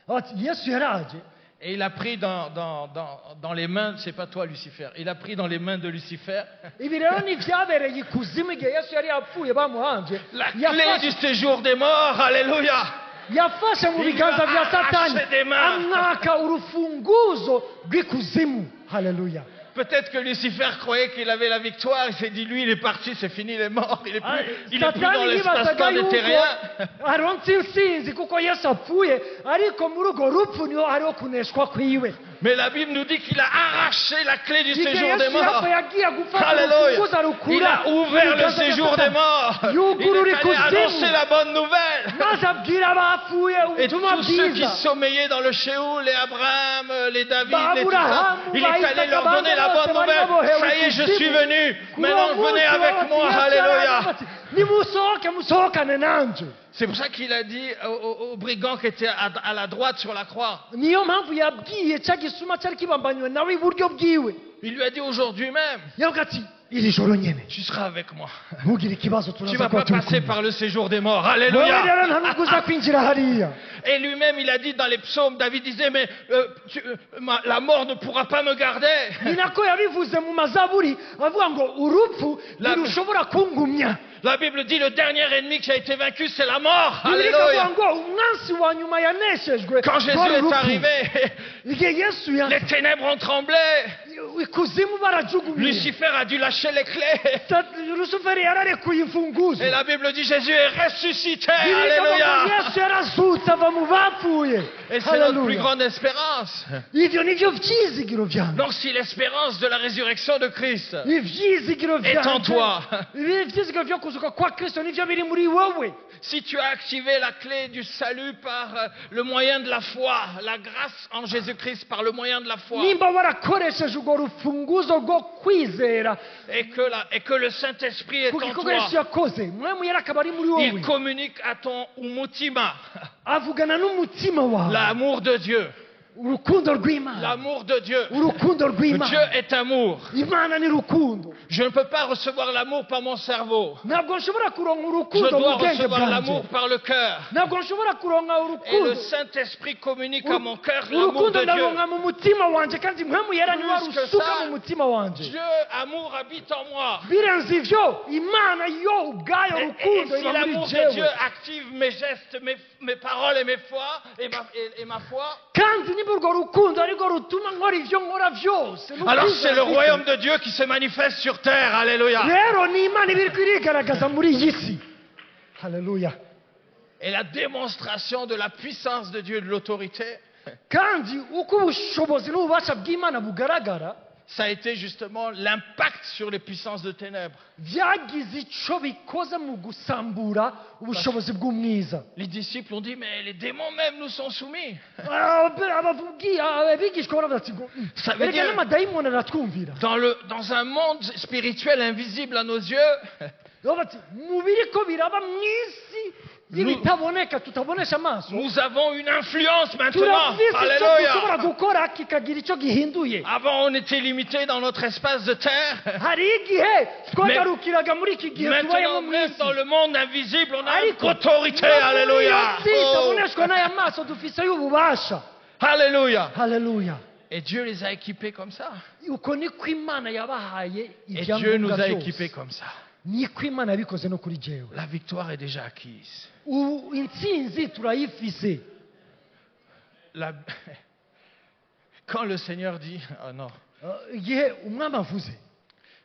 Speaker 3: ati Yesu yaraje
Speaker 2: et il a pris dans les mains, c'est pas toi Lucifer, il a pris dans les mains de Lucifer
Speaker 3: ibi rero nivyabereye ikuzimu igihe Yesu yari yapfuye bamuhambye,
Speaker 2: la clé du séjour des morts. Alléluia.
Speaker 3: yafashe mu biganza bya Satani amwaka urufunguzo rw'ikuzimu. Haleluya.
Speaker 2: Peut-être que Lucifer croyait qu'il avait la victoire, il s'est dit lui il est parti, c'est fini, il est mort, il est plus dans
Speaker 3: Satani
Speaker 2: l'espace-temps
Speaker 3: yibazaga
Speaker 2: des
Speaker 3: yuko
Speaker 2: terriens.
Speaker 3: aronse intsinzi kuko Yesu apfuye, ariko muri urwo rupfu niho hariho kuneshwa kwiwe.
Speaker 2: Mais la Bible nous dit qu'il a arraché la clé du
Speaker 3: Igihe
Speaker 2: séjour des
Speaker 3: Yesu
Speaker 2: morts.
Speaker 3: yapfa yagiye gufata
Speaker 2: Alléluia.
Speaker 3: urufunguzo arukura
Speaker 2: Il a ouvert le
Speaker 3: ibiganza bya
Speaker 2: séjour des
Speaker 3: Satani.
Speaker 2: morts. Il
Speaker 3: Yugurura
Speaker 2: est allé
Speaker 3: ikuzimu.
Speaker 2: annoncer la bonne nouvelle.
Speaker 3: maze abwira abapfuye
Speaker 2: Et
Speaker 3: ubutumwa
Speaker 2: tous ceux qui
Speaker 3: bwiza.
Speaker 2: sommeiller dans le Sheol, les Abraham, les David,
Speaker 3: Bah,
Speaker 2: les tout ça,
Speaker 3: Abraham,
Speaker 2: il
Speaker 3: bah,
Speaker 2: est allé
Speaker 3: Isaac,
Speaker 2: leur donner la bonne
Speaker 3: Abraham,
Speaker 2: nouvelle.
Speaker 3: Abraham,
Speaker 2: Ça y est, je
Speaker 3: Abraham,
Speaker 2: suis venu. Maintenant,
Speaker 3: Kuri uwo
Speaker 2: venez
Speaker 3: munsi
Speaker 2: avec
Speaker 3: bati,
Speaker 2: moi.
Speaker 3: Yesu
Speaker 2: Alléluia.
Speaker 3: yaravuze ati, nimusohoke musohokane nanje.
Speaker 2: C'est pour ça qu'il a dit aux brigands qui étaient à la droite sur la croix.
Speaker 3: Niyo mpamvu yabwiye cya gisuma cyari kibambanywe nawe iburyo bwiwe,
Speaker 2: Il lui a dit aujourd'hui même,
Speaker 3: yavuga ati iri joro nyene
Speaker 2: tu seras avec moi.
Speaker 3: ntugire ikibazo
Speaker 2: Tu
Speaker 3: turaza
Speaker 2: vas
Speaker 3: kuba
Speaker 2: pas
Speaker 3: turi
Speaker 2: passer
Speaker 3: kumwe
Speaker 2: par le séjour des morts.
Speaker 3: wowe
Speaker 2: Alléluia.
Speaker 3: rero nta nubwo uza kwinjira hariya
Speaker 2: Et lui-même, il a dit dans les psaumes, David disait, mais la mort ne pourra pas me garder.
Speaker 3: ni nako yabivuze mu mazaburi avuga ngo urupfu ntirushobora kungumya
Speaker 2: La Bible dit, le dernier ennemi qui a été vaincu, c'est la mort.
Speaker 3: bibiri ikavuga
Speaker 2: Alléluia.
Speaker 3: ngo umwansi wa nyuma yaneshejwe
Speaker 2: Quand Jésus
Speaker 3: rwari
Speaker 2: est
Speaker 3: urupfu.
Speaker 2: arrivé,
Speaker 3: igihe yesu
Speaker 2: les ténèbres ont tremblé.
Speaker 3: ikuzimu barajugumiye
Speaker 2: Lucifer a dû lâcher les clés.
Speaker 3: rusuferi yararekuye imfunguzo
Speaker 2: Et la Bible dit, Jésus est ressuscité.
Speaker 3: bibiri ikavuga ngo
Speaker 2: Alléluia.
Speaker 3: yesu yarazutse ava mu bapfuye
Speaker 2: Et c'est notre plus
Speaker 3: Haleluya.
Speaker 2: grande espérance.
Speaker 3: ivyo nivyo vyizigiro vyanjye
Speaker 2: Donc si l'espérance de la résurrection de Christ
Speaker 3: ivyizigiro
Speaker 2: est en toi,
Speaker 3: ibi vyizigiro vyo kuzuka kwa kristo nivyo biri muri wowe
Speaker 2: si tu as activé la clé du salut par le moyen de la foi, la grâce en Jésus-Christ par le moyen de la foi,
Speaker 3: nimba warakoresheje urwo rufunguzo rwo kwizera
Speaker 2: et que le Saint-Esprit est
Speaker 3: ku
Speaker 2: en
Speaker 3: gikorwa yesu
Speaker 2: toi,
Speaker 3: yakoze mwemu yari akaba ari muri wowe
Speaker 2: il communique à ton umutima
Speaker 3: avugana n'umutima wawe
Speaker 2: l'amour de Dieu.
Speaker 3: urukundo rw'imana
Speaker 2: L'amour de Dieu.
Speaker 3: urukundo
Speaker 2: Dieu
Speaker 3: rw'imana
Speaker 2: est amour.
Speaker 3: imana ni rukundo
Speaker 2: Je ne peux pas recevoir l'amour par mon cerveau.
Speaker 3: ntabwo nshobora kuronka
Speaker 2: Je
Speaker 3: urukundo mu
Speaker 2: dois
Speaker 3: bwenge
Speaker 2: recevoir
Speaker 3: bwanjye
Speaker 2: l'amour par le cœur.
Speaker 3: ntabwo nshobora kuronka
Speaker 2: Et le
Speaker 3: urukundo
Speaker 2: Saint-Esprit communique à mon cœur l'amour
Speaker 3: urukundo
Speaker 2: de Dieu.
Speaker 3: ndaronka mu mutima wanje kandi mpemu yera niwe
Speaker 2: Plus que
Speaker 3: rusuka
Speaker 2: ça,
Speaker 3: mu mutima wanje
Speaker 2: Dieu, amour, habite en moi.
Speaker 3: birenze ivyo imana yo ubwayo
Speaker 2: Et
Speaker 3: urukundo
Speaker 2: si
Speaker 3: iba muri
Speaker 2: l'amour de Dieu
Speaker 3: jewe
Speaker 2: active mes gestes, mes paroles et mes foi, et ma foi,
Speaker 3: kandi niba urwo rukundo arirwo rutuma nkora ivyo nkora vyose
Speaker 2: alors c'est le royaume de Dieu qui se manifeste sur terre. Alléluia.
Speaker 3: rero ni imana iba iriko irigaragaza muri iyi si haleluya
Speaker 2: Et la démonstration de la puissance de Dieu et de l'autorité,
Speaker 3: kandi uko ubushobozi n'ububasha bw'imana bugaragara
Speaker 2: ça a été justement l'impact sur les puissances de ténèbres.
Speaker 3: vyagize ico bikoze mu gusambura ubushobozi bw'umwiza
Speaker 2: Les disciples ont dit, mais les démons même nous sont soumis.
Speaker 3: abigishwa baravuga ati ngo
Speaker 2: Ça veut
Speaker 3: erega
Speaker 2: dire-
Speaker 3: n'amadayimoni aratwumvira
Speaker 2: Dans un monde spirituel invisible à nos yeux,
Speaker 3: baravuga ati mu biriko biraba mu isi y'ibitaboneka tutabonesha amaso
Speaker 2: nous avons une influence maintenant.
Speaker 3: turavise icyo dushobora
Speaker 2: Alléluia.
Speaker 3: gukora kikagira icyo gihinduye
Speaker 2: Avant, on était limité dans notre espace de terre.
Speaker 3: hari igihe twagarukiraga muri iki gihe tubayemo
Speaker 2: Maintenant,
Speaker 3: mu
Speaker 2: même
Speaker 3: isi
Speaker 2: dans le monde invisible, on a une
Speaker 3: ariko
Speaker 2: autorité.
Speaker 3: no muri
Speaker 2: Alléluia.
Speaker 3: iyo si
Speaker 2: Oh.
Speaker 3: itaboneshwa n'aya maso dufise y'ububasha
Speaker 2: Alléluia.
Speaker 3: haleluya
Speaker 2: Et Dieu les a équipés comme ça.
Speaker 3: uko niko imana yabahaye
Speaker 2: Et Dieu nous
Speaker 3: ibyangombwa
Speaker 2: a
Speaker 3: byose
Speaker 2: équipés comme ça.
Speaker 3: niko imana yabikoze no kuri jewe
Speaker 2: La victoire est déjà acquise.
Speaker 3: ubu intsinzi turayifise
Speaker 2: La- Quand le Seigneur dit, oh non,
Speaker 3: igihe umwami avuze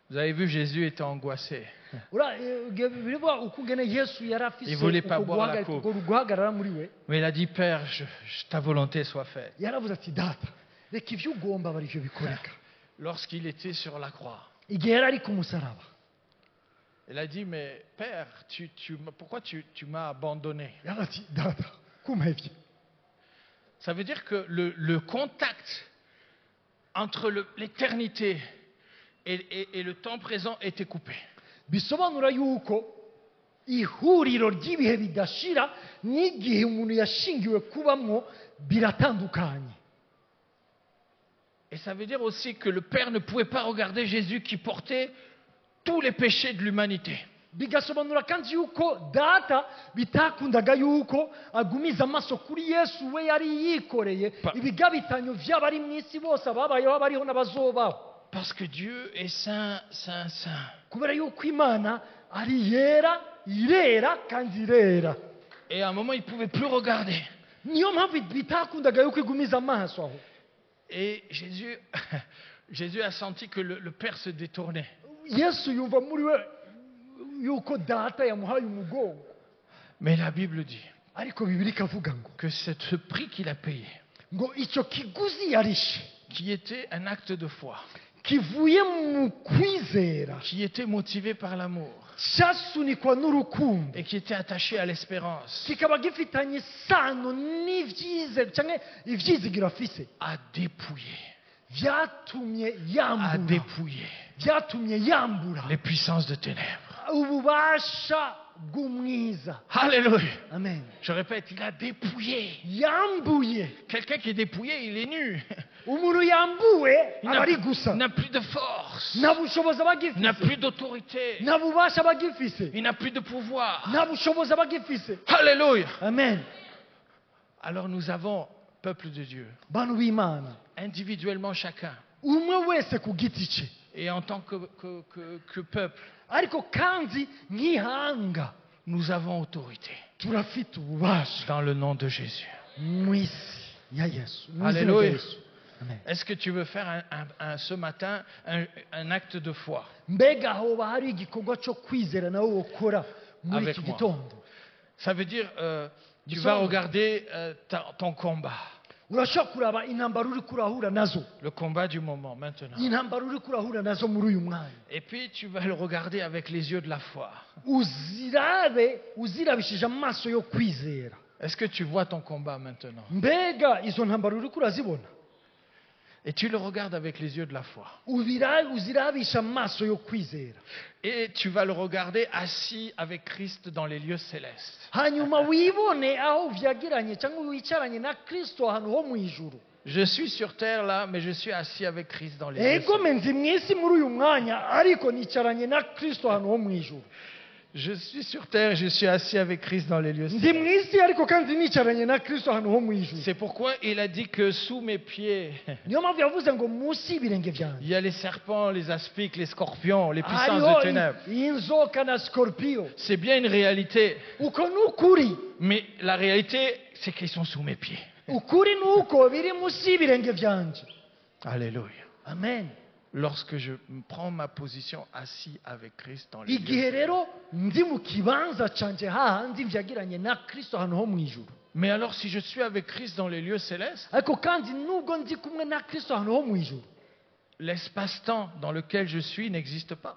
Speaker 2: vous avez vu, Jésus était angoissé.
Speaker 3: bireba uko ugene yesu yari afise
Speaker 2: Il voulait pas
Speaker 3: uko
Speaker 2: boire la
Speaker 3: guhagarara-
Speaker 2: coupe.
Speaker 3: uko guhagarara muri we
Speaker 2: Mais il a dit, Père, ta volonté soit faite.
Speaker 3: yaravuze ati data reka ibyo ugomba aba aribyo bikoreka
Speaker 2: Lorsqu'il était sur la croix,
Speaker 3: igihe yari ari ku musaraba
Speaker 2: il a dit, mais Père, pourquoi tu m'as abandonné?
Speaker 3: yaravuze ati data kumpevye
Speaker 2: Ça veut dire que le contact entre l'éternité et le temps présent était coupé.
Speaker 3: bisobanura yuko ihuriro ry'ibihe bidashira n'igihe umuntu yashingiwe kubamwo biratandukanye
Speaker 2: Et ça veut dire aussi que le Père ne pouvait pas regarder Jésus qui portait tous les péchés de l'humanité.
Speaker 3: bigasobanura kandi yuko data bitakundaga yuko agumiza amaso kuri yesu we yari yikoreye ibigabitanyo by'abari mu isi bose ababayeho abariho n'abazobaho
Speaker 2: Parce que Dieu est saint, saint, saint.
Speaker 3: kubera yuko imana ari yera irera kandi irera
Speaker 2: Et à un moment, il ne pouvait plus regarder.
Speaker 3: niyo mpamvu bitakundaga yuko igumiza amaso aho
Speaker 2: Et Jésus a senti que le Père se détournait.
Speaker 3: yesu yumva muri we yuko data yamuhaye umugongo
Speaker 2: Mais la Bible dit
Speaker 3: ariko bibiri ikavuga ngo
Speaker 2: que c'est ce prix qu'il a payé,
Speaker 3: ngo icyo kiguzi yarishe
Speaker 2: qui était un acte de foi,
Speaker 3: kivuye mu kwizera
Speaker 2: qui était motivé par l'amour
Speaker 3: cyasunikwa n'urukundo
Speaker 2: et qui était attaché à l'espérance,
Speaker 3: kikaba gifitanye isano n'ibyizere cyangwa ibyizigiro afise
Speaker 2: a dépouillé,
Speaker 3: byatumye
Speaker 2: a
Speaker 3: yambura
Speaker 2: dépouillé
Speaker 3: byatumye yambura
Speaker 2: les puissances de ténèbres.
Speaker 3: ububasha bw'umwiza
Speaker 2: Alléluia.
Speaker 3: amen
Speaker 2: Je répète, il a dépouillé.
Speaker 3: yambuye
Speaker 2: Quelqu'un qui est dépouillé, il est nu.
Speaker 3: umuntu yambuwe
Speaker 2: Il
Speaker 3: aba ari gusa
Speaker 2: n'a plus de force.
Speaker 3: nta bushobozi aba
Speaker 2: Il n'a
Speaker 3: agifise
Speaker 2: plus d'autorité.
Speaker 3: nta bubasha aba agifise
Speaker 2: Il n'a plus de pouvoir.
Speaker 3: nta bushobozi aba agifise
Speaker 2: Alléluia.
Speaker 3: amen
Speaker 2: Alors nous avons, peuple de Dieu,
Speaker 3: bantu b'imana
Speaker 2: individuellement chacun,
Speaker 3: umwe wese ku giti cye
Speaker 2: et en tant que peuple,
Speaker 3: ariko kandi nk'ihanga
Speaker 2: nous avons autorité
Speaker 3: turafite ububasha
Speaker 2: dans le nom de Jésus.
Speaker 3: mu isi ya yesu mu izina
Speaker 2: Alléluia.
Speaker 3: rya yesu amen
Speaker 2: Est-ce que tu veux faire ce matin un acte de foi
Speaker 3: mbega hoba hari igikorwa cyo kwizera nawe wokora muri
Speaker 2: Avec
Speaker 3: iki
Speaker 2: moi.
Speaker 3: gitondo
Speaker 2: Ça veut dire, tu
Speaker 3: Nous
Speaker 2: vas
Speaker 3: sommes-
Speaker 2: regarder ton combat,
Speaker 3: urashobora kuraba intambara uri kurahura nazo
Speaker 2: le combat du moment maintenant.
Speaker 3: intambara uri kurahura nazo muri uyu mwanya
Speaker 2: Et puis tu vas le regarder avec les yeux de la foi.
Speaker 3: uzirabishije amaso yo kwizera
Speaker 2: Est-ce que tu vois ton combat maintenant?
Speaker 3: mbega izo ntambara uri kurazibona
Speaker 2: Et tu le regardes avec les yeux de la foi.
Speaker 3: uzirabisha amaso yo kwizera
Speaker 2: Et tu vas le regarder assis avec Christ dans les lieux célestes.
Speaker 3: hanyuma wibone aho vyagiranye cyangwa wicaranye na kristo ahantu ho mu ijuru
Speaker 2: Je suis sur terre là, mais je suis assis avec Christ dans les lieux
Speaker 3: ego
Speaker 2: célestes.
Speaker 3: menzi mu isi muri uyu mwanya ariko nicaranye na kristo ahantu ho mu ijuru
Speaker 2: Je suis sur terre, je suis assis avec Christ dans les lieux
Speaker 3: ndi
Speaker 2: célestes.
Speaker 3: mu isi ariko kandi nicaranye na kristo ahantu ho mu ijuru
Speaker 2: C'est pourquoi il a dit que sous mes pieds,
Speaker 3: niyo mpamvu yavuze ngo munsi y'ibirenge byanjye
Speaker 2: il y a les serpents, les aspics, les scorpions, les puissances
Speaker 3: hariho
Speaker 2: de ténèbres.
Speaker 3: inzoka na scorpion
Speaker 2: C'est bien une réalité,
Speaker 3: uko ni ukuri
Speaker 2: mais la réalité, c'est qu'ils sont sous mes pieds.
Speaker 3: ukuri ni uko biri munsi y'ibirenge byanjye
Speaker 2: Alléluia.
Speaker 3: amen
Speaker 2: Lorsque je prends ma position assis avec Christ dans les lieux
Speaker 3: igihe
Speaker 2: célestes.
Speaker 3: rero ndi mu kibanza canje hahandi vyagiranye na kristo ahantu ho mu ijuru
Speaker 2: Mais alors, si je suis avec Christ dans les lieux célestes,
Speaker 3: ariko kandi nubwo ndi kumwe na kristo ahantu ho mu ijuru
Speaker 2: l'espace-temps dans lequel je suis n'existe pas.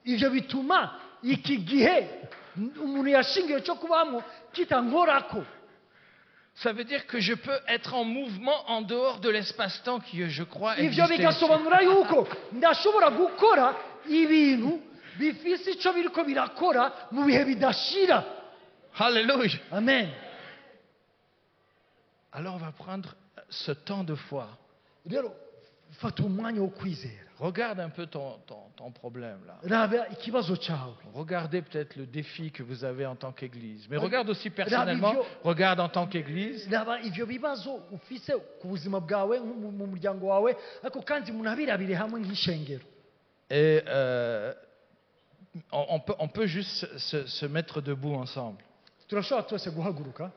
Speaker 3: ivyo bituma iki gihe umuntu yashingiwe cyo kubamo kitankorako
Speaker 2: Ça veut dire que je peux être en mouvement en dehors de l'espace-temps qui, je crois,
Speaker 3: ivyo
Speaker 2: existe.
Speaker 3: bigasobanura yuko ndashobora gukora ibintu bifise ico biriko birakora mu bihe bidashira
Speaker 2: Alléluia.
Speaker 3: amen
Speaker 2: Alors on va prendre ce temps de foi.
Speaker 3: rero fata umwanya wo kwizera
Speaker 2: Regarde un peu ton problème là.
Speaker 3: raba ikibazo cawe
Speaker 2: Regardez peut-être le défi que vous avez en tant qu'Église. Mais regarde aussi personnellement,
Speaker 3: Rabbi,
Speaker 2: regarde en tant qu'Église.
Speaker 3: raba ivyo bibazo ufise ku buzima bwawe mu muryango wawe ariko kandi munabirabire hamwe nk'ishengero
Speaker 2: Et on peut juste se mettre debout ensemble.
Speaker 3: turashobora twese guhaguruka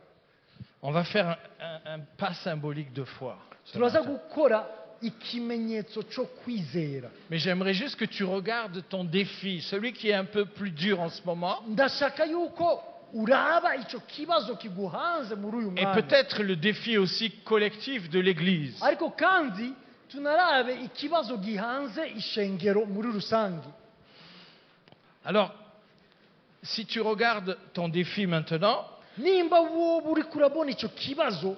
Speaker 2: On va faire un pas symbolique de foi. ce
Speaker 3: turaza
Speaker 2: matin.
Speaker 3: gukora ikimenyetso cyo kwizera
Speaker 2: Mais j'aimerais juste que tu regardes ton défi, celui qui est un peu plus dur en ce moment,
Speaker 3: ndashaka yuko uraba ico kibazo kiguhanze muri uyu
Speaker 2: et
Speaker 3: mwanya
Speaker 2: peut-être le défi aussi collectif de l'Église.
Speaker 3: ariko kandi tunarabe ikibazo gihanze ishengero muri rusange
Speaker 2: Alors, si tu regardes ton défi maintenant,
Speaker 3: nimba wowe uri kurabona ico kibazo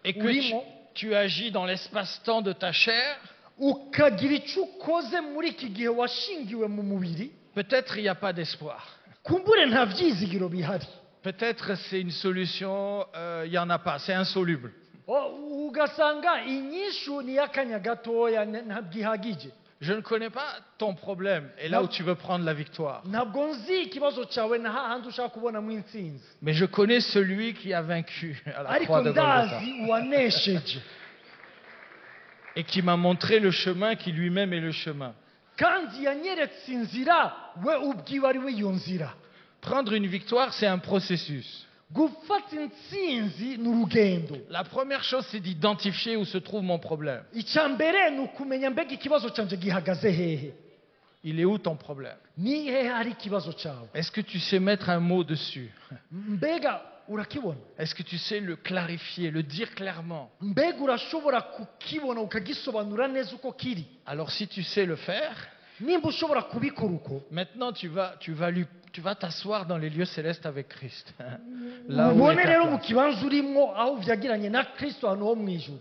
Speaker 2: et que
Speaker 3: Urimo.
Speaker 2: tu agis dans l'espace-temps de ta chair,
Speaker 3: ukagira ico ukoze muri iki gihe washingiwe mu mubiri
Speaker 2: peut-être il n'y a pas d'espoir.
Speaker 3: kumbure nta vyizigiro bihari
Speaker 2: Peut-être c'est une solution, il n'y en a pas, c'est insoluble.
Speaker 3: ugasanga inyishu ni y'akanya gatoya ntabwihagije
Speaker 2: Je ne connais pas ton problème et là
Speaker 3: Non.
Speaker 2: où tu veux prendre la victoire.
Speaker 3: ntabwo nzi ikibazo cyawe na hahandi ushaka kubonamo intsinzi
Speaker 2: Mais je connais celui qui a vaincu à la
Speaker 3: ariko
Speaker 2: croix de Golgotha
Speaker 3: ndazi uwanesheje
Speaker 2: et qui m'a montré le chemin qui lui-même est le chemin.
Speaker 3: kandi yanyeretse inzira we ubwiwe ari we iyo nzira
Speaker 2: Prendre une victoire, c'est un processus.
Speaker 3: gufata intsinzi ni urugendo
Speaker 2: La première chose, c'est d'identifier où se trouve mon problème.
Speaker 3: icya mbere ni ukumenya mbega ikibazo cyanjye gihagaze hehe
Speaker 2: Il est où ton problème?
Speaker 3: ni hehe hari ikibazo cyawe
Speaker 2: Est-ce que tu sais mettre un mot dessus?
Speaker 3: mbega urakibona
Speaker 2: Est-ce que tu sais le clarifier, le dire clairement?
Speaker 3: mbega urashobora kukibona ukagisobanura neza uko kiri
Speaker 2: Alors si tu sais le faire,
Speaker 3: nimba ushobora kubikora uko
Speaker 2: maintenant tu vas t'asseoir dans les lieux célestes avec Christ. Là où
Speaker 3: ubone
Speaker 2: est ta
Speaker 3: rero mu
Speaker 2: place.
Speaker 3: kibanza urimo aho vyagiranye na kristo ahantu ho mu ijuru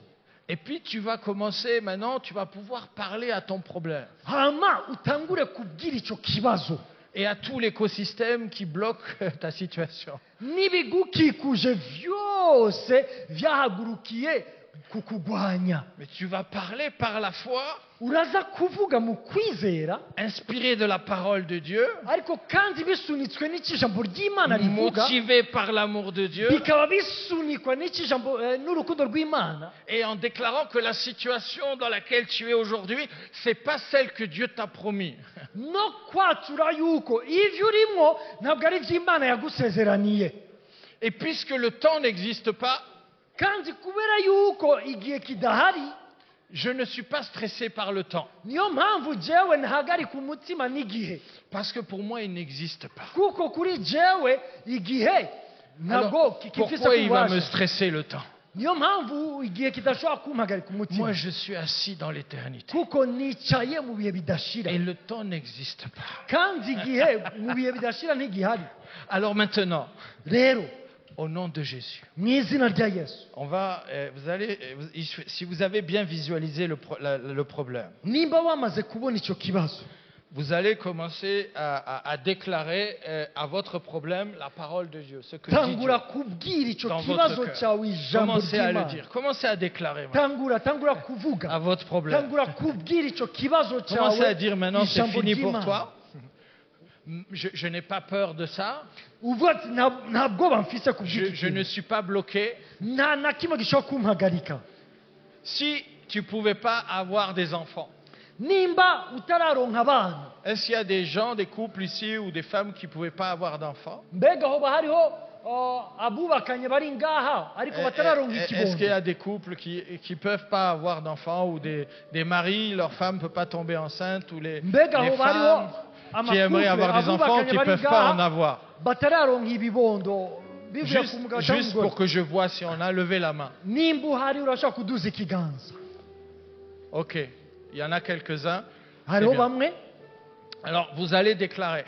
Speaker 2: Et puis tu vas commencer maintenant, tu vas pouvoir parler à ton problème
Speaker 3: hama utangure kubwira ico kibazo
Speaker 2: et à tout l'écosystème qui bloque ta situation.
Speaker 3: n'ibigukikuje vyose vyahagurukiye kukugwanya.
Speaker 2: Mais tu vas parler par la foi,
Speaker 3: Uraza kuvuga mu kwizera,
Speaker 2: inspiré de la parole de Dieu,
Speaker 3: ariko kandi bisunitswe n'ikijambo ry'Imana rivuga,
Speaker 2: motivé par l'amour de Dieu,
Speaker 3: bikaba bisunikwa n'ikijambo n'urukundo rw'Imana,
Speaker 2: et en déclarant que la situation dans laquelle tu es aujourd'hui, c'est pas celle que Dieu t'a promis.
Speaker 3: no kwatura yuko ivyo urimo ntabwo ari iby'Imana yagusezeraniye.
Speaker 2: Et puisque le temps n'existe pas,
Speaker 3: Kandi kubera yuko igihe kidahari,
Speaker 2: je ne suis pas stressé par le temps.
Speaker 3: niyo mpamvu jewe ntahagarika umutima n'igihe,
Speaker 2: Parce que pour moi, il n'existe pas.
Speaker 3: kuko kuri jewe igihe ntabwo
Speaker 2: Alors,
Speaker 3: kifise
Speaker 2: pourquoi il va me
Speaker 3: kubasha.
Speaker 2: stresser le temps?
Speaker 3: Niyo mpamvu igihe kidashobora kumpagarika umutima,
Speaker 2: Moi, je suis assis dans l'éternité.
Speaker 3: kuko nicaye mu bihe bidashira,
Speaker 2: Et le temps n'existe pas.
Speaker 3: kandi igihe mu bihe bidashira ntigihari.
Speaker 2: Alors maintenant,
Speaker 3: Rero
Speaker 2: au nom de Jésus,
Speaker 3: mu izina rya Yesu,
Speaker 2: on va, vous allez, si vous avez bien visualisé le problème,
Speaker 3: nimba wamaze kubona icyo kibazo,
Speaker 2: vous allez commencer à déclarer à votre problème la parole de Dieu, ce que dit Dieu.
Speaker 3: tangura kubwira icyo
Speaker 2: Dans
Speaker 3: kibazo
Speaker 2: votre cœur.
Speaker 3: cyawe ijambo
Speaker 2: Commencez à le
Speaker 3: ry'Imana.
Speaker 2: dire. Commencez à déclarer maintenant
Speaker 3: Tangura kuvuga,
Speaker 2: à votre problème.
Speaker 3: tangura kubwira icyo kibazo
Speaker 2: Commencez à
Speaker 3: cyawe
Speaker 2: dire maintenant, c'est
Speaker 3: ijambo
Speaker 2: fini pour
Speaker 3: ry'Imana.
Speaker 2: toi. Je n'ai pas peur de ça.
Speaker 3: uvuga ati nta bwoba mfise ku
Speaker 2: Je ne suis pas bloqué.
Speaker 3: nta na kimwe gishobora kumpagarika.
Speaker 2: Si tu ne pouvais pas avoir des enfants,
Speaker 3: Nimba utararonka abana,
Speaker 2: est-ce qu'il y a des gens, des couples ici ou des femmes qui ne pouvaient pas avoir d'enfants?
Speaker 3: mbega hoba hariho abubakanye bari ngaha ariko batararonka
Speaker 2: Est-ce qu'il y
Speaker 3: ikibondo?
Speaker 2: a des couples qui ne peuvent pas avoir d'enfants ou des maris, leur femme ne peut pas tomber enceinte ou les
Speaker 3: Mbega hoba hariho
Speaker 2: femmes qui aimeraient avoir des enfants qui ne peuvent pas en avoir?
Speaker 3: batararonka ibibondo bivuye ku mugabo cyangwa
Speaker 2: Juste pour
Speaker 3: umugore.
Speaker 2: que je vois si on a levé la main.
Speaker 3: Nimba uhari urashobora kuduza ikiganza.
Speaker 2: Ok, il y en a quelques-uns.
Speaker 3: Hariho
Speaker 2: bien.
Speaker 3: bamwe
Speaker 2: Alors, vous allez déclarer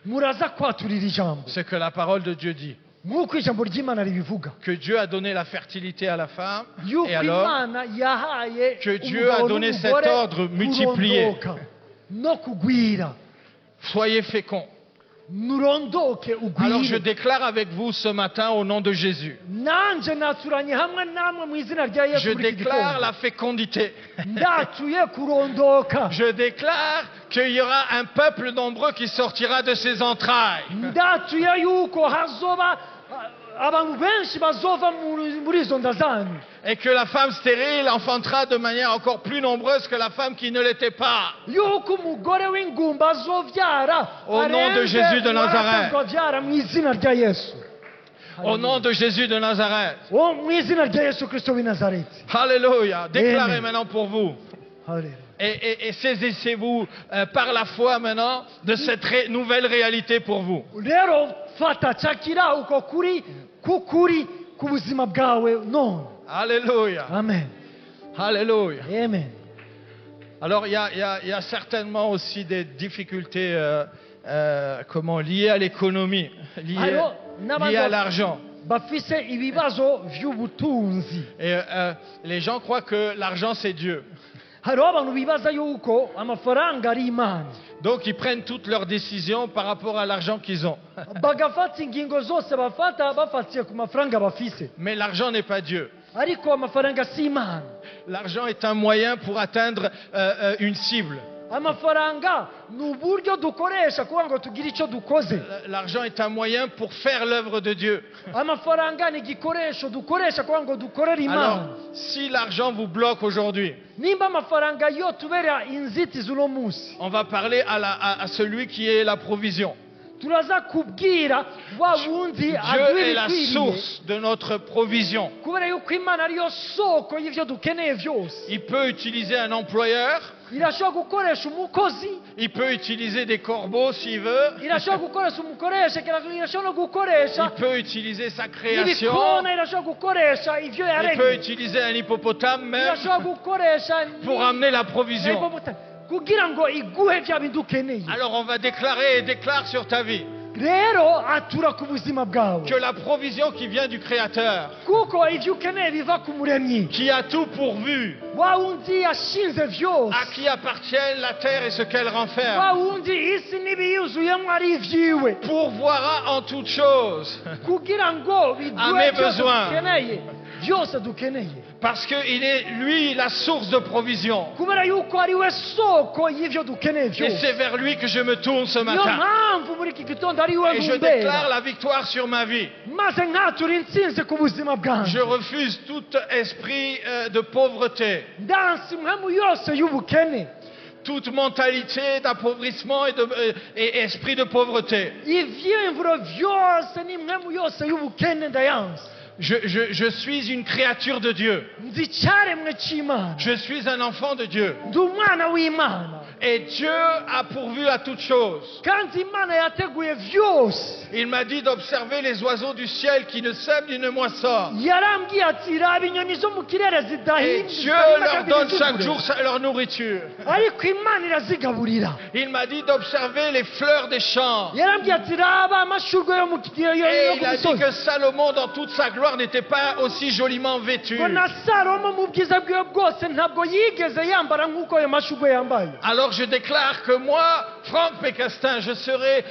Speaker 3: muraza kwaturira ijambo
Speaker 2: ce que la parole de Dieu dit.
Speaker 3: nk'uko ijambo ry'Imana ribivuga,
Speaker 2: Que Dieu a donné la fertilité à la femme
Speaker 3: yuko
Speaker 2: et à l'homme.
Speaker 3: Imana yahaye
Speaker 2: Que Dieu a
Speaker 3: umugabo
Speaker 2: donné cet
Speaker 3: n'umugore
Speaker 2: ordre multiplié.
Speaker 3: kurondoka no kugwira.
Speaker 2: Soyez féconds.
Speaker 3: Nurondoke
Speaker 2: Alors je
Speaker 3: ugwire.
Speaker 2: déclare avec vous ce matin au nom de Jésus.
Speaker 3: Nanje naturanye hamwe namwe mu izina rya Yesu
Speaker 2: Je
Speaker 3: muri iki
Speaker 2: déclare
Speaker 3: gitondo.
Speaker 2: la fécondité.
Speaker 3: Ndatuye kurondoka.
Speaker 2: Je déclare qu'il y aura un peuple nombreux qui sortira de ses entrailles.
Speaker 3: Ndatuye yuko hazoba abantu benshi bazova muri izo nda zanyu,
Speaker 2: Et que la femme stérile enfantera de manière encore plus nombreuse que la femme qui ne l'était pas.
Speaker 3: yuko umugore w'ingumba azovyara
Speaker 2: Au nom de
Speaker 3: arenze
Speaker 2: Jésus de Nazareth.
Speaker 3: uwarasanzwe avyara mu izina rya Yesu.
Speaker 2: Au nom de Jésus de Nazareth.
Speaker 3: Mu izina rya Yesu Kristo w'i Nazareti.
Speaker 2: Alléluia. Déclarez
Speaker 3: Amen.
Speaker 2: maintenant pour vous.
Speaker 3: Haleluya.
Speaker 2: Et saisissez-vous par la foi maintenant de cette nouvelle réalité pour vous.
Speaker 3: Rero fata cakira uko kuri ku buzima bwawe none.
Speaker 2: Alléluia.
Speaker 3: Amen.
Speaker 2: Alléluia.
Speaker 3: Amen.
Speaker 2: Alors il y a certainement aussi des difficultés liées à l'économie, liées à l'argent.
Speaker 3: Bafise ibibazo vy'ubutunzi.
Speaker 2: Et les gens croient que l'argent c'est Dieu.
Speaker 3: Hariho abantu bibaza yuko amafaranga ari Imana,
Speaker 2: Donc ils prennent toutes leurs décisions par rapport à l'argent qu'ils ont.
Speaker 3: bagafata ingingo zose bafata bafatiye ku mafaranga bafise,
Speaker 2: Mais l'argent n'est pas Dieu.
Speaker 3: ariko amafaranga si Imana.
Speaker 2: L'argent est un moyen pour atteindre une cible.
Speaker 3: Amafaranga ni uburyo dukoresha kugira ngo tugire icyo dukoze.
Speaker 2: L'argent est un moyen pour faire l'œuvre de Dieu.
Speaker 3: Amafaranga ni igikoresho dukoresha kugira ngo dukorere Imana.
Speaker 2: Alors, si l'argent vous bloque aujourd'hui,
Speaker 3: Nimba amafaranga yo tubera inzitizi uno munsi,
Speaker 2: on va parler à celui qui est la provision.
Speaker 3: turaza kubwira wa wundi
Speaker 2: Dieu
Speaker 3: aduha
Speaker 2: est la
Speaker 3: ibikwiriye,
Speaker 2: source de notre provision.
Speaker 3: kubera yuko Imana ariyo soko y'ivyo dukeneye byose.
Speaker 2: Il peut utiliser un employeur,
Speaker 3: Irashobora gukoresha umukozi,
Speaker 2: il peut utiliser des corbeaux s'il veut,
Speaker 3: irashobora gukoresha umukoresha, irashobora no gukoresha
Speaker 2: il peut utiliser sa création,
Speaker 3: ibikona, irashobora gukoresha ivyo
Speaker 2: il peut
Speaker 3: yaremye,
Speaker 2: utiliser un hippopotame même
Speaker 3: irashobora gukoresha
Speaker 2: pour amener la provision.
Speaker 3: kugira ngo iguhe vya bintu ukeneye.
Speaker 2: Alors on va déclarer et déclare sur ta vie
Speaker 3: Rero atura ku buzima bwawe,
Speaker 2: que la provision qui vient du Créateur,
Speaker 3: kuko ivyo ukeneye biva ku muremyi,
Speaker 2: qui a tout pourvu,
Speaker 3: wa wundi yashinze byose
Speaker 2: à qui appartiennent la terre et ce qu'elle
Speaker 3: wa
Speaker 2: renferme,
Speaker 3: wundi isi n'ibiyuzuyemo ari ibyiwe
Speaker 2: pourvoira en toutes choses
Speaker 3: kugira ngo
Speaker 2: mes
Speaker 3: biduhe byose
Speaker 2: besoins.
Speaker 3: dukeneye byose dukeneye
Speaker 2: parce qu'il est lui la source de provision.
Speaker 3: kubera yuko ari we soko y'ibyo dukeneye
Speaker 2: Et
Speaker 3: byose
Speaker 2: c'est vers lui que je me tourne ce
Speaker 3: niyo
Speaker 2: matin.
Speaker 3: mpamvu muri iki gitondo ari we
Speaker 2: Et je déclare
Speaker 3: ntumbera
Speaker 2: la victoire sur ma vie.
Speaker 3: maze nkatura intsinzi ku buzima
Speaker 2: Je
Speaker 3: bwanjye
Speaker 2: refuse tout esprit de pauvreté,
Speaker 3: ndansi impamvu yose y'ubukene
Speaker 2: toute mentalité d'appauvrissement et esprit de pauvreté.
Speaker 3: ivyiyumviro byose n'impamvu yose y'ubukene ndayanze
Speaker 2: Je suis une créature de Dieu.
Speaker 3: ndi icyaremwe cy'imana
Speaker 2: Je suis un enfant de Dieu.
Speaker 3: ndi umwana w'imana
Speaker 2: Et Dieu a pourvu à toutes choses.
Speaker 3: kandi imana yateguye byose
Speaker 2: Il m'a dit d'observer les oiseaux du ciel qui ne sèment ni ne moissonnent.
Speaker 3: yarambwiye ati raba inyoni zo mu kirere
Speaker 2: Et
Speaker 3: zidahinda
Speaker 2: Dieu
Speaker 3: zitahinda
Speaker 2: leur
Speaker 3: kandi
Speaker 2: donne
Speaker 3: ntizibure.
Speaker 2: chaque jour leur nourriture.
Speaker 3: ariko imana irazigaburira
Speaker 2: Il m'a dit d'observer les fleurs des champs.
Speaker 3: yarambwiye ati raba amashurwe yo
Speaker 2: Et
Speaker 3: ku
Speaker 2: il a dit
Speaker 3: misozi
Speaker 2: que Salomon, dans toute sa gloire, n'était pas aussi joliment vêtu.
Speaker 3: ngo na salomo mu bwiza bwiwe bwose ntabwo yigeze yambara nk'uko ayo mashurwe yambaye
Speaker 2: Alors je déclare que moi, Franck Pécastin, je serai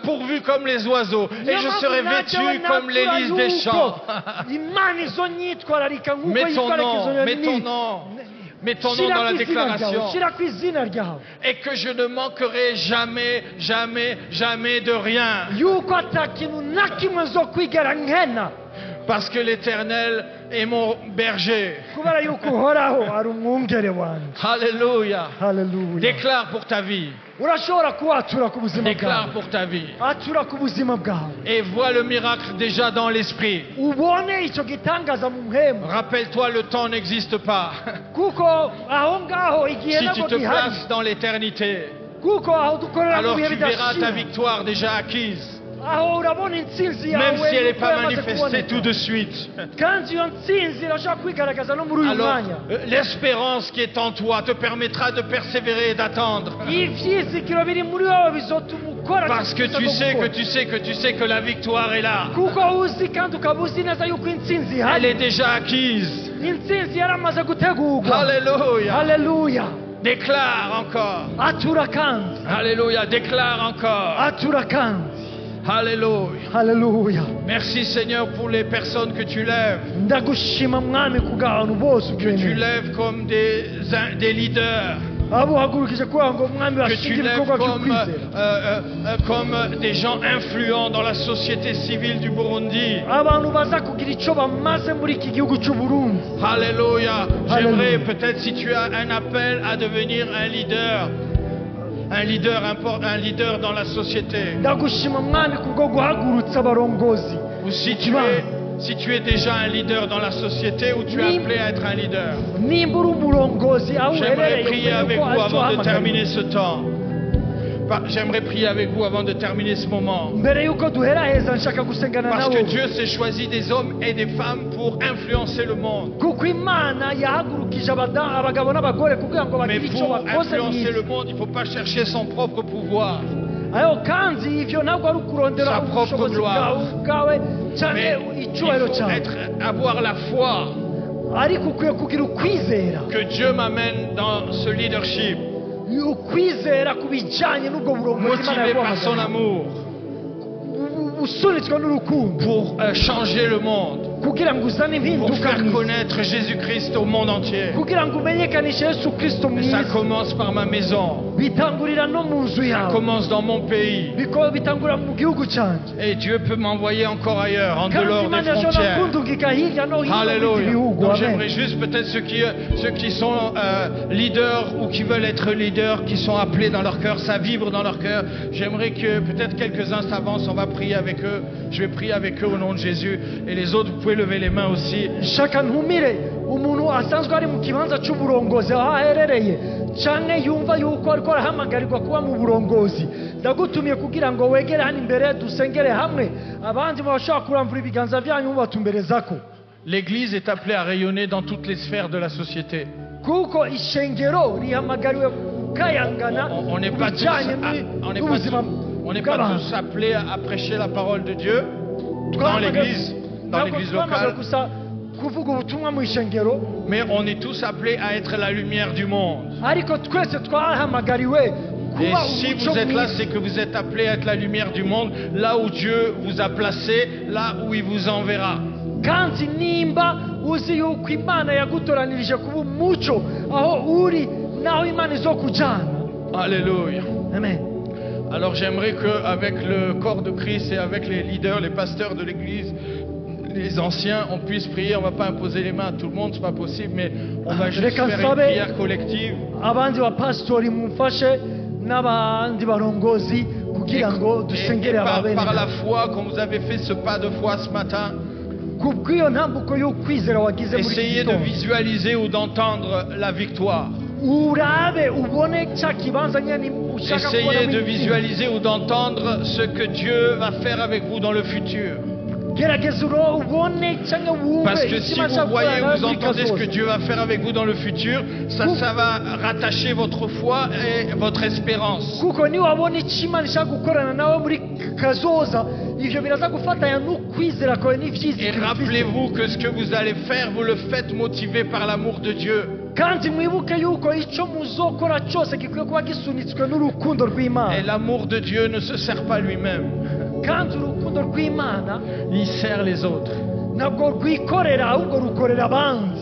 Speaker 2: pourvu comme les oiseaux. Et je serai vêtu comme les lys des champs.
Speaker 3: imana izonyitwararika nk'uko
Speaker 2: Mets ton
Speaker 3: yitwararika izo
Speaker 2: nom, mets ton
Speaker 3: nyoni
Speaker 2: nom. Mets ton nom
Speaker 3: Shira
Speaker 2: dans la
Speaker 3: ku izina ryawe,
Speaker 2: déclaration.
Speaker 3: shira ku izina ryawe
Speaker 2: Et que je ne manquerai jamais, jamais, jamais de rien.
Speaker 3: yuko ata kintu na kimwe zo kwigera nkena
Speaker 2: Parce que l'Éternel est mon berger.
Speaker 3: kubera yuko uhoraho ari umwungere wanjye
Speaker 2: Alléluia.
Speaker 3: haleluya
Speaker 2: Déclare pour ta vie.
Speaker 3: urashobora kuwatura ku buzima
Speaker 2: Déclare
Speaker 3: bwawe
Speaker 2: pour ta vie.
Speaker 3: atura ku buzima bwawe
Speaker 2: Et vois le miracle déjà dans l'esprit.
Speaker 3: ubone icyo gitangaza mu muhemu
Speaker 2: Rappelle-toi, le temps n'existe pas.
Speaker 3: kuko aho ngaho igihe
Speaker 2: Si tu
Speaker 3: ntabwo
Speaker 2: te
Speaker 3: gihari
Speaker 2: places dans l'éternité,
Speaker 3: kuko aho dukorera mu
Speaker 2: alors
Speaker 3: bihe
Speaker 2: tu verras ta
Speaker 3: bidashira
Speaker 2: victoire déjà acquise.
Speaker 3: aho urabona intsinzi yawe
Speaker 2: Même si elle n'est
Speaker 3: yuko
Speaker 2: pas
Speaker 3: yamaze
Speaker 2: manifestée
Speaker 3: kuboneka.
Speaker 2: tout de suite.
Speaker 3: kandi iyo ntsinzi irashobora kwigaragaza no muri uyu
Speaker 2: Alors,
Speaker 3: mwanya
Speaker 2: l'espérance qui est en toi te permettra de persévérer et d'attendre.
Speaker 3: ibyizigiro biri muri wowe bizotuma ukora
Speaker 2: Parce que
Speaker 3: cyangwa
Speaker 2: tu
Speaker 3: se
Speaker 2: sais que
Speaker 3: gukora.
Speaker 2: tu sais que tu sais que la victoire est là.
Speaker 3: kuko uzi kandi ukaba uzi neza yuko intsinzi
Speaker 2: Elle
Speaker 3: ihari
Speaker 2: est déjà acquise.
Speaker 3: intsinzi yaramaze gutegurwa
Speaker 2: Alléluia.
Speaker 3: haleluya
Speaker 2: Déclare encore.
Speaker 3: atura kandi
Speaker 2: Alléluia. Déclare encore.
Speaker 3: atura kandi
Speaker 2: Alléluia.
Speaker 3: haleluya
Speaker 2: Merci Seigneur pour les personnes que tu lèves.
Speaker 3: ndagushima mwami kubw'abantu bose
Speaker 2: Que tu
Speaker 3: ugeneye
Speaker 2: lèves comme des leaders.
Speaker 3: abo uhagurukije kugira ngo mwami
Speaker 2: Que tu
Speaker 3: bashinge
Speaker 2: lèves
Speaker 3: ibikorwa by'ukwizera
Speaker 2: comme des gens influents dans la société civile du Burundi.
Speaker 3: abantu baza kugira icyo bamaze muri iki gihugu cy'u Burundi
Speaker 2: Alléluia.
Speaker 3: Alléluia.
Speaker 2: J'aimerais peut-être si tu as un appel à devenir un leader dans la société.
Speaker 3: ndagushima mwami kubwo guhagurutsa abarongozi
Speaker 2: Ou si tu es déjà un leader dans la société ou tu es
Speaker 3: Oui.
Speaker 2: appelé à être un leader.
Speaker 3: nimba uri umurongozi aho
Speaker 2: J'aimerais
Speaker 3: uherereye
Speaker 2: prier avec
Speaker 3: kuko
Speaker 2: vous
Speaker 3: ari cyo
Speaker 2: avant de
Speaker 3: uhamagariwe.
Speaker 2: terminer ce temps. J'aimerais prier avec vous avant de terminer ce moment.
Speaker 3: mbere y'uko duhera heza nshaka gusengana
Speaker 2: Parce
Speaker 3: nabo
Speaker 2: que Dieu s'est choisi des hommes et des femmes pour influencer le monde.
Speaker 3: kuko imana yahagurukije abagabo n'abagore kugira ngo
Speaker 2: Mais
Speaker 3: bagire icyo
Speaker 2: pour
Speaker 3: bakoze
Speaker 2: influencer le
Speaker 3: mwiza
Speaker 2: monde, il ne faut pas chercher son propre pouvoir.
Speaker 3: ayo kandi ivyo ntabwo ari ukurondera
Speaker 2: Sa propre
Speaker 3: ubushobozi
Speaker 2: gloire.
Speaker 3: bwawe cyane
Speaker 2: Mais il
Speaker 3: icyubahiro
Speaker 2: faut
Speaker 3: cyawe
Speaker 2: avoir la foi
Speaker 3: ariko ukwiye kugira ukwizera
Speaker 2: que Dieu m'amène dans ce leadership,
Speaker 3: ukwizera ku bijyanye n'ubwo burongozi imana
Speaker 2: motivé par son
Speaker 3: yaguhamagara
Speaker 2: amour,
Speaker 3: usunitswe n'urukundo
Speaker 2: pour changer le monde,
Speaker 3: kugira ngo uzane
Speaker 2: pour
Speaker 3: impinduka
Speaker 2: faire
Speaker 3: mwiza
Speaker 2: connaître Jésus-Christ au monde entier.
Speaker 3: kugira ngo umenyekanishe yesu kirisito
Speaker 2: Et ça
Speaker 3: mwiza
Speaker 2: commence par ma maison,
Speaker 3: bitangurira no mu nzu
Speaker 2: ça
Speaker 3: yawe
Speaker 2: commence dans mon pays.
Speaker 3: bitangurira mu gihugu cyanjye
Speaker 2: Et Dieu peut m'envoyer encore ailleurs, en
Speaker 3: kandi
Speaker 2: dehors des
Speaker 3: imana yashobora
Speaker 2: frontières.
Speaker 3: kundungika hirya no hino mu bindi
Speaker 2: Alléluia.
Speaker 3: bihugu
Speaker 2: Donc
Speaker 3: amen
Speaker 2: j'aimerais juste peut-être ceux qui sont leaders ou qui veulent être leaders, qui sont appelés dans leur cœur, ça vibre dans leur cœur. J'aimerais que peut-être quelques-uns s'avancent, on va prier avec eux. Je vais prier avec eux au nom de Jésus. Et les autres, vous pouvez lever les mains aussi.
Speaker 3: shaka ntumire umuntu asanzwe ari mu kibanza cy'uburongozi aho aherereye cyane yumva yuko ariko arahamagarirwa kuba mu burongozi ndagutumiye kugira ngo wegere hano imbere dusengere hamwe abandi bashobora kuramvura ibiganza byanyu mubatumberezako
Speaker 2: L'Église est appelée à rayonner dans toutes les sphères de la société.
Speaker 3: kuko ishengero rihamagariwe gukayangana
Speaker 2: On n'est
Speaker 3: ku
Speaker 2: pas tous,
Speaker 3: bijyanye n'ubuzima
Speaker 2: on n'est pas
Speaker 3: bw'abantu
Speaker 2: tous appelés à prêcher la parole de Dieu dans
Speaker 3: Twamagara-
Speaker 2: l'Église
Speaker 3: ntabwo
Speaker 2: locale.
Speaker 3: twamagara gusa kuvuga ubutumwa mu ishengero
Speaker 2: mais on est tous appelés à être la lumière du monde.
Speaker 3: ariko twese twahamagariwe
Speaker 2: Et
Speaker 3: kuba
Speaker 2: si
Speaker 3: umuco
Speaker 2: vous êtes là,
Speaker 3: mwiza.
Speaker 2: c'est que vous êtes appelés à être la lumière du monde, là où Dieu vous a placé, là où il vous enverra.
Speaker 3: kandi nimba uzi yuko imana yagutoranirije kuba umuco aho uri naho imana izokujyana.
Speaker 2: Alléluia.
Speaker 3: Amen.
Speaker 2: Alors j'aimerais qu'avec le corps de Christ et avec les leaders, les pasteurs de l'église, les anciens, on puisse prier. On ne va pas imposer les mains à tout le monde, ce n'est pas possible, mais on va juste
Speaker 3: Reka
Speaker 2: faire une
Speaker 3: nsabe
Speaker 2: prière collective.
Speaker 3: abandi bapasitori mumfashe n'abandi barongozi kugira ngo
Speaker 2: Et
Speaker 3: dusengere
Speaker 2: par
Speaker 3: ababene
Speaker 2: la foi, quand vous avez fait ce pas de foi ce matin,
Speaker 3: kubw'iyo ntambuko y'ukwizera wagize muri iki
Speaker 2: essayez de
Speaker 3: gitondo
Speaker 2: visualiser ou d'entendre la victoire.
Speaker 3: urabe ubone cya kibanza nyine ushaka kubona
Speaker 2: Essayez de visualiser ou d'entendre ce que Dieu va faire avec vous dans le futur.
Speaker 3: gerageza ubone cyangwa wumve
Speaker 2: Parce que si
Speaker 3: icyo Imana
Speaker 2: vous voyez,
Speaker 3: ishaka
Speaker 2: vous
Speaker 3: gukora muri
Speaker 2: entendez ce que
Speaker 3: kazoza.
Speaker 2: Dieu va faire avec vous dans le futur, ça va rattacher votre foi et votre espérance.
Speaker 3: kuko niwabona icyo Imana ishaka gukorana nawe muri kazoza ivyo biraza gufatanya n'ukwizera kwawe
Speaker 2: Et
Speaker 3: n'ivyizigiro ufite.
Speaker 2: rappelez-vous que ce que vous allez faire, vous le faites motivé par l'amour de Dieu.
Speaker 3: kandi mwibuke yuko icyo muzokora cyose gikwiye kuba gisunitswe n'urukundo
Speaker 2: Et
Speaker 3: rw'Imana
Speaker 2: l'amour de Dieu ne se sert pas lui-même,
Speaker 3: kandi urukundo rw'Imana
Speaker 2: il sert les autres.
Speaker 3: ntabwo rwikorera ahubwo rukorera abandi.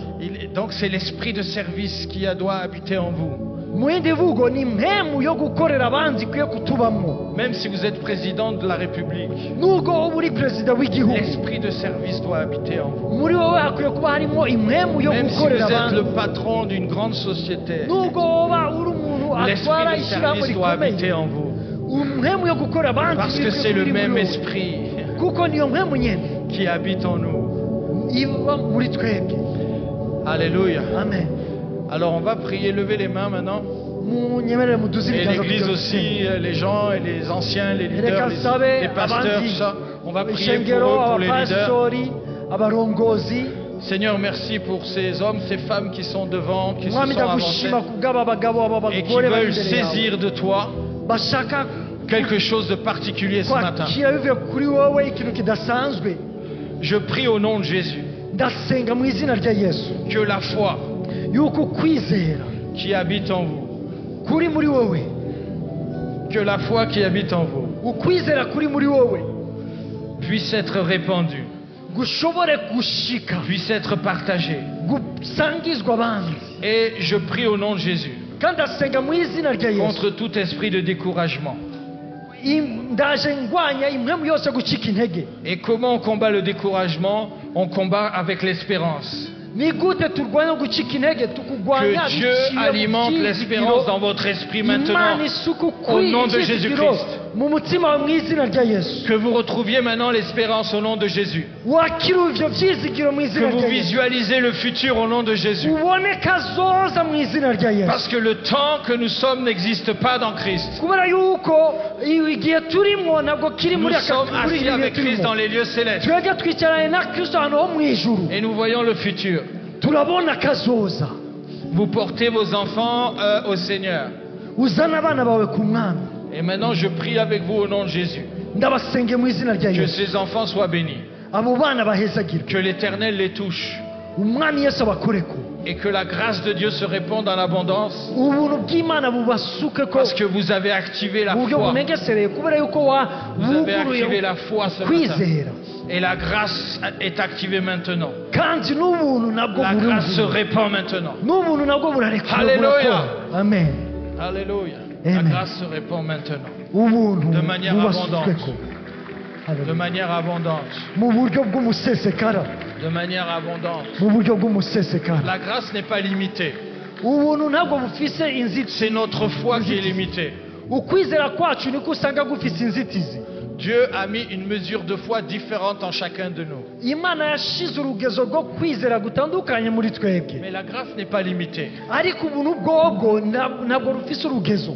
Speaker 2: Donc c'est l'esprit de service qui doit habiter en vous.
Speaker 3: mu yindi mvugo ni impemu yo gukorera abandi ikwiye kutubamo.
Speaker 2: Même si vous êtes président de la République,
Speaker 3: nubwo uba uri perezida w'igihugu
Speaker 2: l'esprit de service doit habiter en vous.
Speaker 3: muri wowe hakwiye kuba harimo impemu yo
Speaker 2: Même si vous
Speaker 3: gukorera
Speaker 2: êtes
Speaker 3: abandi.
Speaker 2: le patron d'une grande société,
Speaker 3: nubwo woba uri umuntu atwara
Speaker 2: l'esprit de
Speaker 3: ishyirahamwe
Speaker 2: service doit habiter
Speaker 3: rikomeye
Speaker 2: en vous.
Speaker 3: impemu yo gukorera abandi
Speaker 2: Parce que
Speaker 3: ikwiye
Speaker 2: c'est
Speaker 3: kuba
Speaker 2: le
Speaker 3: iri muri
Speaker 2: même
Speaker 3: wowe.
Speaker 2: esprit
Speaker 3: kuko niyo mpemu nyine
Speaker 2: qui habite en nous.
Speaker 3: iba muri twebwe.
Speaker 2: Alléluia.
Speaker 3: Amen.
Speaker 2: Alors on va prier, lever les mains maintenant.
Speaker 3: munyemerere muduze
Speaker 2: Et
Speaker 3: ibiganza
Speaker 2: l'église
Speaker 3: kugira
Speaker 2: aussi, les gens et les anciens, les leaders,
Speaker 3: Reka nsabe
Speaker 2: les pasteurs,
Speaker 3: abandi
Speaker 2: tout ça. On va prier
Speaker 3: ishengero
Speaker 2: pour eux, pour les leaders.
Speaker 3: abapasitori abarongozi.
Speaker 2: Seigneur, merci pour ces hommes, ces femmes qui sont devant, qui se
Speaker 3: mwami
Speaker 2: sont avancés
Speaker 3: ndagushima kubw'aba bagabo aba
Speaker 2: et qui
Speaker 3: bagore bari
Speaker 2: veulent
Speaker 3: imbere yawe
Speaker 2: saisir de toi
Speaker 3: bashaka
Speaker 2: quelque chose de particulier ce matin.
Speaker 3: kwakira bivuye kuri wowe ikintu kidasanzwe.
Speaker 2: Je prie au nom de Jésus
Speaker 3: ndasenga mu izina rya Yesu
Speaker 2: que la foi
Speaker 3: yuko kwizera
Speaker 2: qui habite en vous,
Speaker 3: kuri muri wowe,
Speaker 2: que la foi qui habite en vous
Speaker 3: ukwizera kuri muri wowe
Speaker 2: puisse être répandue,
Speaker 3: gushobore gushika
Speaker 2: puisse être partagée.
Speaker 3: gusangizwa abandi.
Speaker 2: Et je prie au nom de Jésus
Speaker 3: kandi ndasenga mu izina rya Yesu
Speaker 2: contre tout esprit de découragement.
Speaker 3: ndaje ndwanya impemu yose gucika intege.
Speaker 2: Et comment on combat le découragement? On combat avec l'espérance.
Speaker 3: ni gute turwanya gucika intege tukugwanya
Speaker 2: Que Dieu alimente l'espérance dans votre esprit maintenant,
Speaker 3: Imana isuku
Speaker 2: au nom de
Speaker 3: icyizigiro
Speaker 2: Jésus-Christ.
Speaker 3: mu mutima wawe mu izina rya Yesu.
Speaker 2: Que vous retrouviez maintenant l'espérance au nom de Jésus.
Speaker 3: wakira ivyo vyizigiro mu
Speaker 2: Que
Speaker 3: izina
Speaker 2: vous
Speaker 3: rya Yesu.
Speaker 2: visualisez le futur au nom de Jésus.
Speaker 3: ubone kazoza mu izina rya Yesu.
Speaker 2: Parce que le temps que nous sommes n'existe pas dans Christ.
Speaker 3: kubera yuko igihe turimo ntabwo kiri
Speaker 2: Nous
Speaker 3: muri
Speaker 2: sommes
Speaker 3: muri
Speaker 2: assis
Speaker 3: igihe
Speaker 2: avec Christ
Speaker 3: turimo.
Speaker 2: dans les lieux célestes.
Speaker 3: twebwe twicaranye na Kristo ahantu ho mu ijuru
Speaker 2: Et nous voyons le futur.
Speaker 3: turabona kazoza.
Speaker 2: Vous portez vos enfants au Seigneur.
Speaker 3: uzana abana bawe ku mwami.
Speaker 2: Et maintenant, je prie avec vous au nom de Jésus.
Speaker 3: ndabasenge mu izina rya
Speaker 2: Que
Speaker 3: Yesu.
Speaker 2: ces enfants soient bénis.
Speaker 3: abo bana bahezagirwe.
Speaker 2: Que l'Éternel les touche.
Speaker 3: umwami Yesu abakoreko.
Speaker 2: Et que la grâce de Dieu se répande en abondance.
Speaker 3: ubuntu bw'Imana bubasuke ko
Speaker 2: Parce que vous avez activé la
Speaker 3: mu buryo
Speaker 2: foi.
Speaker 3: bunegesereye kubera yuko
Speaker 2: Vous avez activé
Speaker 3: wuguruye
Speaker 2: la foi ce matin.
Speaker 3: kwizera.
Speaker 2: Et la grâce est activée maintenant.
Speaker 3: kandi n'ubuntu nabwo
Speaker 2: La grâce se
Speaker 3: burunguruye.
Speaker 2: répand maintenant.
Speaker 3: n'ubuntu nabwo burarekura
Speaker 2: Alléluia.
Speaker 3: burakora. amen.
Speaker 2: Alléluia. La
Speaker 3: Amen.
Speaker 2: grâce se répand maintenant.
Speaker 3: ubuntu
Speaker 2: De manière
Speaker 3: bubasuke
Speaker 2: abondante.
Speaker 3: ko.
Speaker 2: De
Speaker 3: Hallelujah.
Speaker 2: manière abondante.
Speaker 3: mu buryo bw'umusesekara.
Speaker 2: De manière abondante.
Speaker 3: mu buryo bw'umusesekara.
Speaker 2: La grâce n'est pas limitée.
Speaker 3: ubuntu ntabwo bufise inzitizi.
Speaker 2: C'est notre foi qui est limitée.
Speaker 3: ukwizera kwacu niko usanga gufise inzitizi.
Speaker 2: Dieu a mis une mesure de foi différente en chacun de nous.
Speaker 3: imana yashize urugezo rwo kwizera gutandukanye muri twebwe.
Speaker 2: Mais la grâce n'est pas limitée.
Speaker 3: ariko ubuntu bwobwo ntabwo rufise urugezo.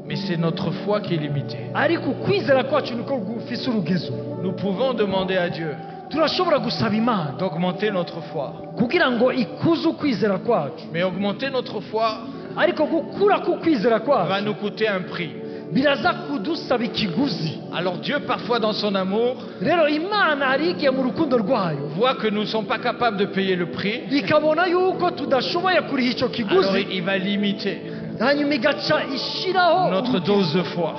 Speaker 2: Mais c'est notre foi qui est limitée.
Speaker 3: ariko ukwizera kwacu niko gufise urugezo.
Speaker 2: Nous pouvons demander à Dieu
Speaker 3: turashobora gusaba imana
Speaker 2: d'augmenter notre foi.
Speaker 3: kugira ngo ikuze ukwizera kwacu.
Speaker 2: Mais augmenter notre foi
Speaker 3: ariko gukura k'ukwizera
Speaker 2: va
Speaker 3: kwacu
Speaker 2: nous coûter un prix.
Speaker 3: biraza kudusaba ikiguzi.
Speaker 2: Alors Dieu, parfois dans son amour,
Speaker 3: Rero Imana hari igihe mu rukundo rwayo
Speaker 2: voit que nous ne sommes pas capables de payer le prix.
Speaker 3: ikabona yuko tudashoboye kuriha icyo
Speaker 2: Alors
Speaker 3: kiguzi,
Speaker 2: il va limiter
Speaker 3: hanyuma igaca ishyiraho
Speaker 2: notre dose de foi.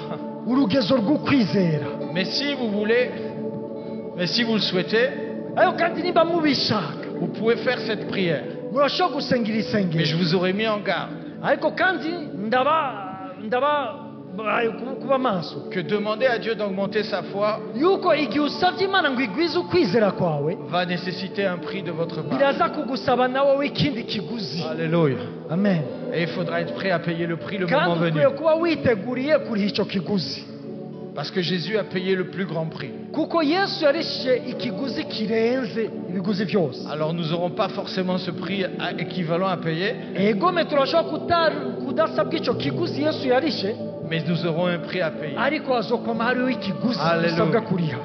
Speaker 3: urugezo rw'ukwizera.
Speaker 2: Mais si vous voulez, mais si vous le souhaitez,
Speaker 3: Ariko kandi niba mubishaka
Speaker 2: vous pouvez faire cette prière.
Speaker 3: murashobora gusenga iri
Speaker 2: Mais je
Speaker 3: sengero,
Speaker 2: vous aurais mis en garde
Speaker 3: ariko kandi kuba maso
Speaker 2: que demander à Dieu d'augmenter sa foi
Speaker 3: yuko igihe usabye Imana ngo igwize ukwizera kwawe
Speaker 2: va nécessiter un prix de votre part.
Speaker 3: biraza kugusaba nawe ikindi kiguzi.
Speaker 2: Alléluia.
Speaker 3: Amen.
Speaker 2: Et il faudra être prêt à payer le prix le moment
Speaker 3: kandi
Speaker 2: venu.
Speaker 3: ukwiye kuba witeguriye kuriha icyo kiguzi,
Speaker 2: Parce que Jésus a payé le plus grand prix.
Speaker 3: kuko Yesu yarishyuye ikiguzi kirenze ibiguzi byose.
Speaker 2: Alors nous n'aurons pas forcément ce prix équivalent à payer,
Speaker 3: egome turashobora kudasabwa icyo kiguzi Yesu yarishe,
Speaker 2: mais nous aurons un prix à payer.
Speaker 3: ariko hazokoma hariho ikiguzi
Speaker 2: Alléluia.
Speaker 3: dusabwa kuriha.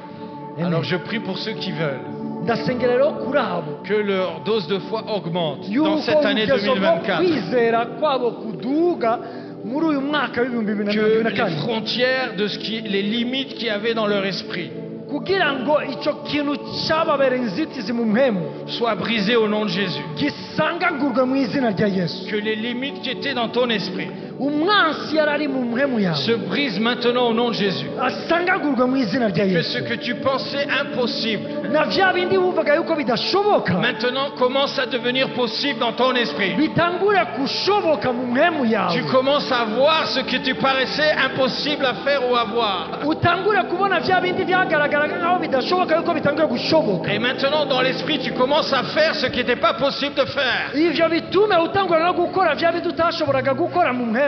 Speaker 3: Amen.
Speaker 2: Alors je prie pour ceux qui veulent
Speaker 3: ndasengera rero kuri abo
Speaker 2: que leur dose de foi augmente dans
Speaker 3: yuko
Speaker 2: cette année
Speaker 3: urugezo rwo
Speaker 2: 2024.
Speaker 3: kwizera kwabo kuduga muri uyu mwaka w'ibihumbi bibiri na mirongo
Speaker 2: Que
Speaker 3: ibiri na
Speaker 2: les
Speaker 3: kane,
Speaker 2: frontières de les limites qu'il y avait dans leur esprit
Speaker 3: kugira ngo icyo kintu cyababereye inzitizi mu mpemu
Speaker 2: soient brisées au nom de Jésus.
Speaker 3: gisangagurwe mu izina rya Yesu.
Speaker 2: Que les limites qui étaient dans ton esprit
Speaker 3: umwansi yari ari mu mpemu
Speaker 2: se
Speaker 3: yawe
Speaker 2: brisent maintenant au nom de Jésus.
Speaker 3: asangagurwe mu izina rya
Speaker 2: Que
Speaker 3: Yesu,
Speaker 2: ce que tu pensais impossible
Speaker 3: na bya bindi wumvaga yuko bidashoboka
Speaker 2: maintenant commence à devenir possible dans ton esprit.
Speaker 3: bitangure gushoboka mu mpemu yawe,
Speaker 2: Tu commences à voir ce que tu paraissais impossible à faire ou à voir.
Speaker 3: utangure kubona bya bindi byagaragaraga nkaho bidashoboka yuko bitangure gushoboka.
Speaker 2: Et maintenant dans l'esprit tu commences à faire ce qui n'était pas possible de faire.
Speaker 3: Ivyo bitume utangura no gukora bya bindi utashoboraga gukora mu mpemu.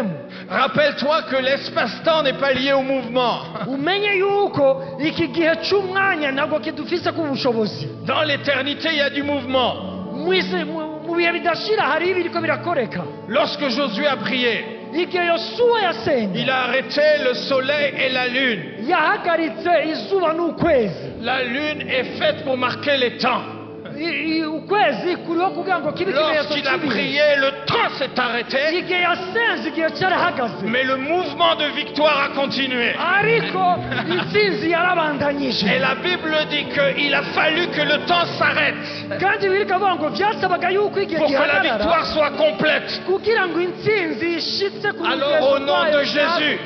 Speaker 2: Rappelle-toi que l'espace-temps n'est pas lié au mouvement.
Speaker 3: Umenye yuko iki gihe cy'umwanya ntabwo kidufise ku bushobozi.
Speaker 2: Dans l'éternité, il y a du mouvement.
Speaker 3: Mu bihe bidashira hari ibiriko birakoreka.
Speaker 2: Lorsque Josué a prié,
Speaker 3: Igihe Yosuwa yasenga
Speaker 2: il a arrêté le soleil et la lune.
Speaker 3: yahagaritse izuba n'ukwezi.
Speaker 2: La lune est faite pour marquer les temps.
Speaker 3: Ukwezi kuriho kugira ngo kibe ikimenyetso
Speaker 2: Lorsqu'il a
Speaker 3: cy'ibihe.
Speaker 2: prié, le temps s'est arrêté,
Speaker 3: Igihe yasenze igihe cyarahagaze,
Speaker 2: mais le mouvement de victoire a continué.
Speaker 3: ariko intsinzi yarabandanyije.
Speaker 2: Et la Bible dit qu'il a fallu que le temps s'arrête
Speaker 3: kandi birikavuga ngo byasabaga yuko igihe
Speaker 2: pour que la
Speaker 3: gihagarara
Speaker 2: victoire soit complète.
Speaker 3: kugira ngo intsinzi ishitse ku
Speaker 2: Alors au nom de Jésus,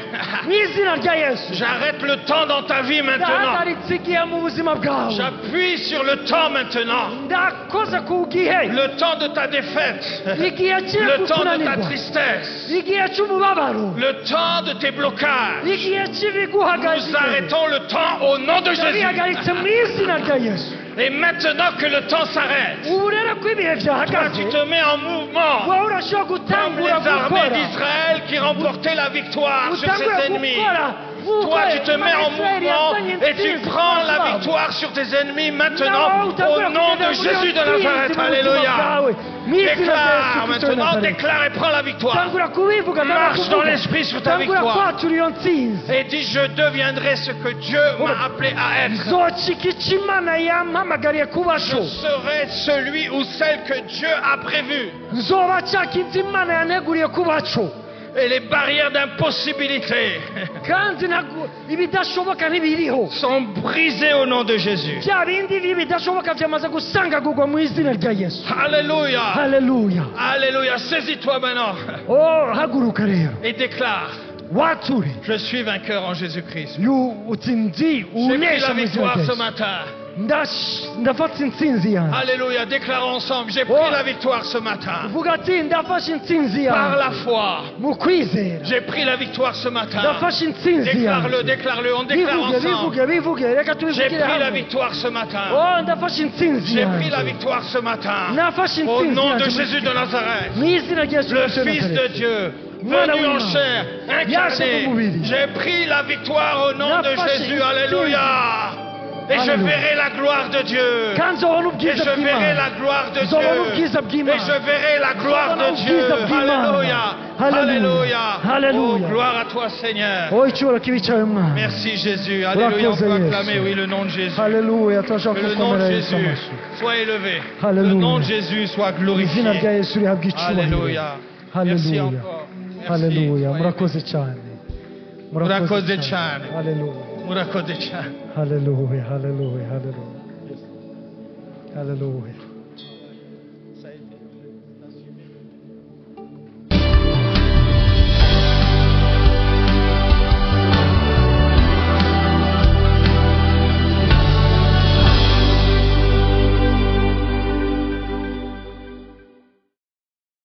Speaker 3: mu izina rya Yesu
Speaker 2: j'arrête le temps dans ta vie maintenant.
Speaker 3: ndahagaritse igihe mu buzima bwawe,
Speaker 2: J'appuie sur le temps maintenant.
Speaker 3: ndakoze ku gihe,
Speaker 2: Le temps de ta défaite.
Speaker 3: igihe kiri
Speaker 2: Le temps de ta
Speaker 3: kukunanirwa,
Speaker 2: tristesse.
Speaker 3: igihe cy'umubabaro,
Speaker 2: Le temps de tes blocages.
Speaker 3: igihe cy'ibiguhagaze,
Speaker 2: Nous arrêtons le temps au nom de Jésus.
Speaker 3: ndabihagaritse mu izina rya Yesu.
Speaker 2: Et maintenant que le temps s'arrête,
Speaker 3: ubu rero ko ibihe
Speaker 2: toi
Speaker 3: byahagaze
Speaker 2: tu te mets en mouvement
Speaker 3: wowe urashobora
Speaker 2: comme les
Speaker 3: gutangura
Speaker 2: armées
Speaker 3: gukora,
Speaker 2: d'Israël qui remportaient la victoire sur
Speaker 3: utangura
Speaker 2: ses ennemis.
Speaker 3: gukora
Speaker 2: Toi, tu te mets en mouvement et tu prends la victoire sur tes ennemis maintenant au nom de Jésus de Nazareth. Alléluia. Déclare maintenant, déclare et prends la victoire.
Speaker 3: tangura kubivuga,
Speaker 2: Marche dans l'esprit sur ta
Speaker 3: tangura
Speaker 2: victoire.
Speaker 3: kwatura iyo ntsinzi.
Speaker 2: Et dis, je deviendrai ce que Dieu m'a appelé à être.
Speaker 3: nzocika icyo Imana yampamagariye kuba
Speaker 2: Je
Speaker 3: cyo,
Speaker 2: serai celui ou celle que Dieu a prévu.
Speaker 3: nzoba cya kintu Imana yaneguriye kuba cyo,
Speaker 2: Et les barrières d'impossibilité
Speaker 3: kandi ntabwo ibidashoboka ntibiriho.
Speaker 2: sont brisées au nom de Jésus.
Speaker 3: bya bindi bidashoboka byamaze gusangagurwa mu izina rya Yesu.
Speaker 2: Alléluia.
Speaker 3: Haleluya.
Speaker 2: Alléluia. Saisis-toi maintenant
Speaker 3: Oh, haguruka rero
Speaker 2: et déclare,
Speaker 3: wature
Speaker 2: je suis vainqueur en Jésus-Christ.
Speaker 3: uti ndi
Speaker 2: J'ai pris
Speaker 3: unesha
Speaker 2: la
Speaker 3: mu izina
Speaker 2: victoire
Speaker 3: rya
Speaker 2: ce
Speaker 3: Yesu.
Speaker 2: matin.
Speaker 3: ndafata intsinzi yanjye.
Speaker 2: Alléluia. Déclarons ensemble, j'ai pris
Speaker 3: Oh.
Speaker 2: la victoire ce matin.
Speaker 3: vuga ati ndafashe intsinzi
Speaker 2: Par
Speaker 3: yanjye
Speaker 2: la foi,
Speaker 3: mu kwizera.
Speaker 2: j'ai pris la victoire ce matin.
Speaker 3: ndafashe intsinzi
Speaker 2: Déclare-le,
Speaker 3: yanjye.
Speaker 2: déclare-le, on déclare ensemble.
Speaker 3: bivuge reka
Speaker 2: J'ai
Speaker 3: tubivugire
Speaker 2: pris la
Speaker 3: hamwe.
Speaker 2: victoire ce matin.
Speaker 3: Oh, ndafashe intsinzi
Speaker 2: J'ai pris la
Speaker 3: yanjye.
Speaker 2: victoire ce matin.
Speaker 3: nafashe
Speaker 2: Au
Speaker 3: intsinzi
Speaker 2: nom de
Speaker 3: yanjye
Speaker 2: Jésus de Nazareth,
Speaker 3: mu izina rya Yesu
Speaker 2: le
Speaker 3: Kristo w'i
Speaker 2: Fils de
Speaker 3: Nazareti.
Speaker 2: Dieu,
Speaker 3: Voilà,
Speaker 2: venu en
Speaker 3: oui,
Speaker 2: chair,
Speaker 3: Yaje
Speaker 2: incarné.
Speaker 3: mu mubiri.
Speaker 2: J'ai pris la victoire au nom de
Speaker 3: Nafashe
Speaker 2: Jésus.
Speaker 3: intsinzi.
Speaker 2: Alléluia. Et je
Speaker 3: Alléluia.
Speaker 2: verrai la gloire de Dieu.
Speaker 3: kandi nzobona
Speaker 2: Et
Speaker 3: ubwiza
Speaker 2: je verrai
Speaker 3: bw'Imana.
Speaker 2: la gloire de
Speaker 3: Nzobona
Speaker 2: Dieu.
Speaker 3: ubwiza
Speaker 2: Et
Speaker 3: bw'Imana.
Speaker 2: je verrai la gloire de Dieu.
Speaker 3: Ubwiza bw'Imana.
Speaker 2: Alléluia.
Speaker 3: Alléluia. Alléluia.
Speaker 2: Oh, gloire à toi, Seigneur.
Speaker 3: Oh, icyubahiro kibi cyawe Mwana.
Speaker 2: Merci Jésus. Alléluia. On
Speaker 3: Urakoze,
Speaker 2: peut
Speaker 3: Yesu.
Speaker 2: acclamer, oui, le nom de Jésus.
Speaker 3: haleluya turashaka
Speaker 2: Que le nom de
Speaker 3: gukomera Yesu
Speaker 2: Jésus
Speaker 3: amashyi.
Speaker 2: soit élevé.
Speaker 3: Alléluia.
Speaker 2: Le nom de Jésus soit glorifié.
Speaker 3: izina rya Yesu rihabwa icyubahiro.
Speaker 2: Alléluia. Merci
Speaker 3: haleluya
Speaker 2: encore. Merci.
Speaker 3: haleluya
Speaker 2: Soyez
Speaker 3: murakoze cyane.
Speaker 2: Murakoze cyane.
Speaker 3: Haleluya.
Speaker 2: Murakoze cyane.
Speaker 3: Haleluya. Haleluya. Haleluya. Haleluya.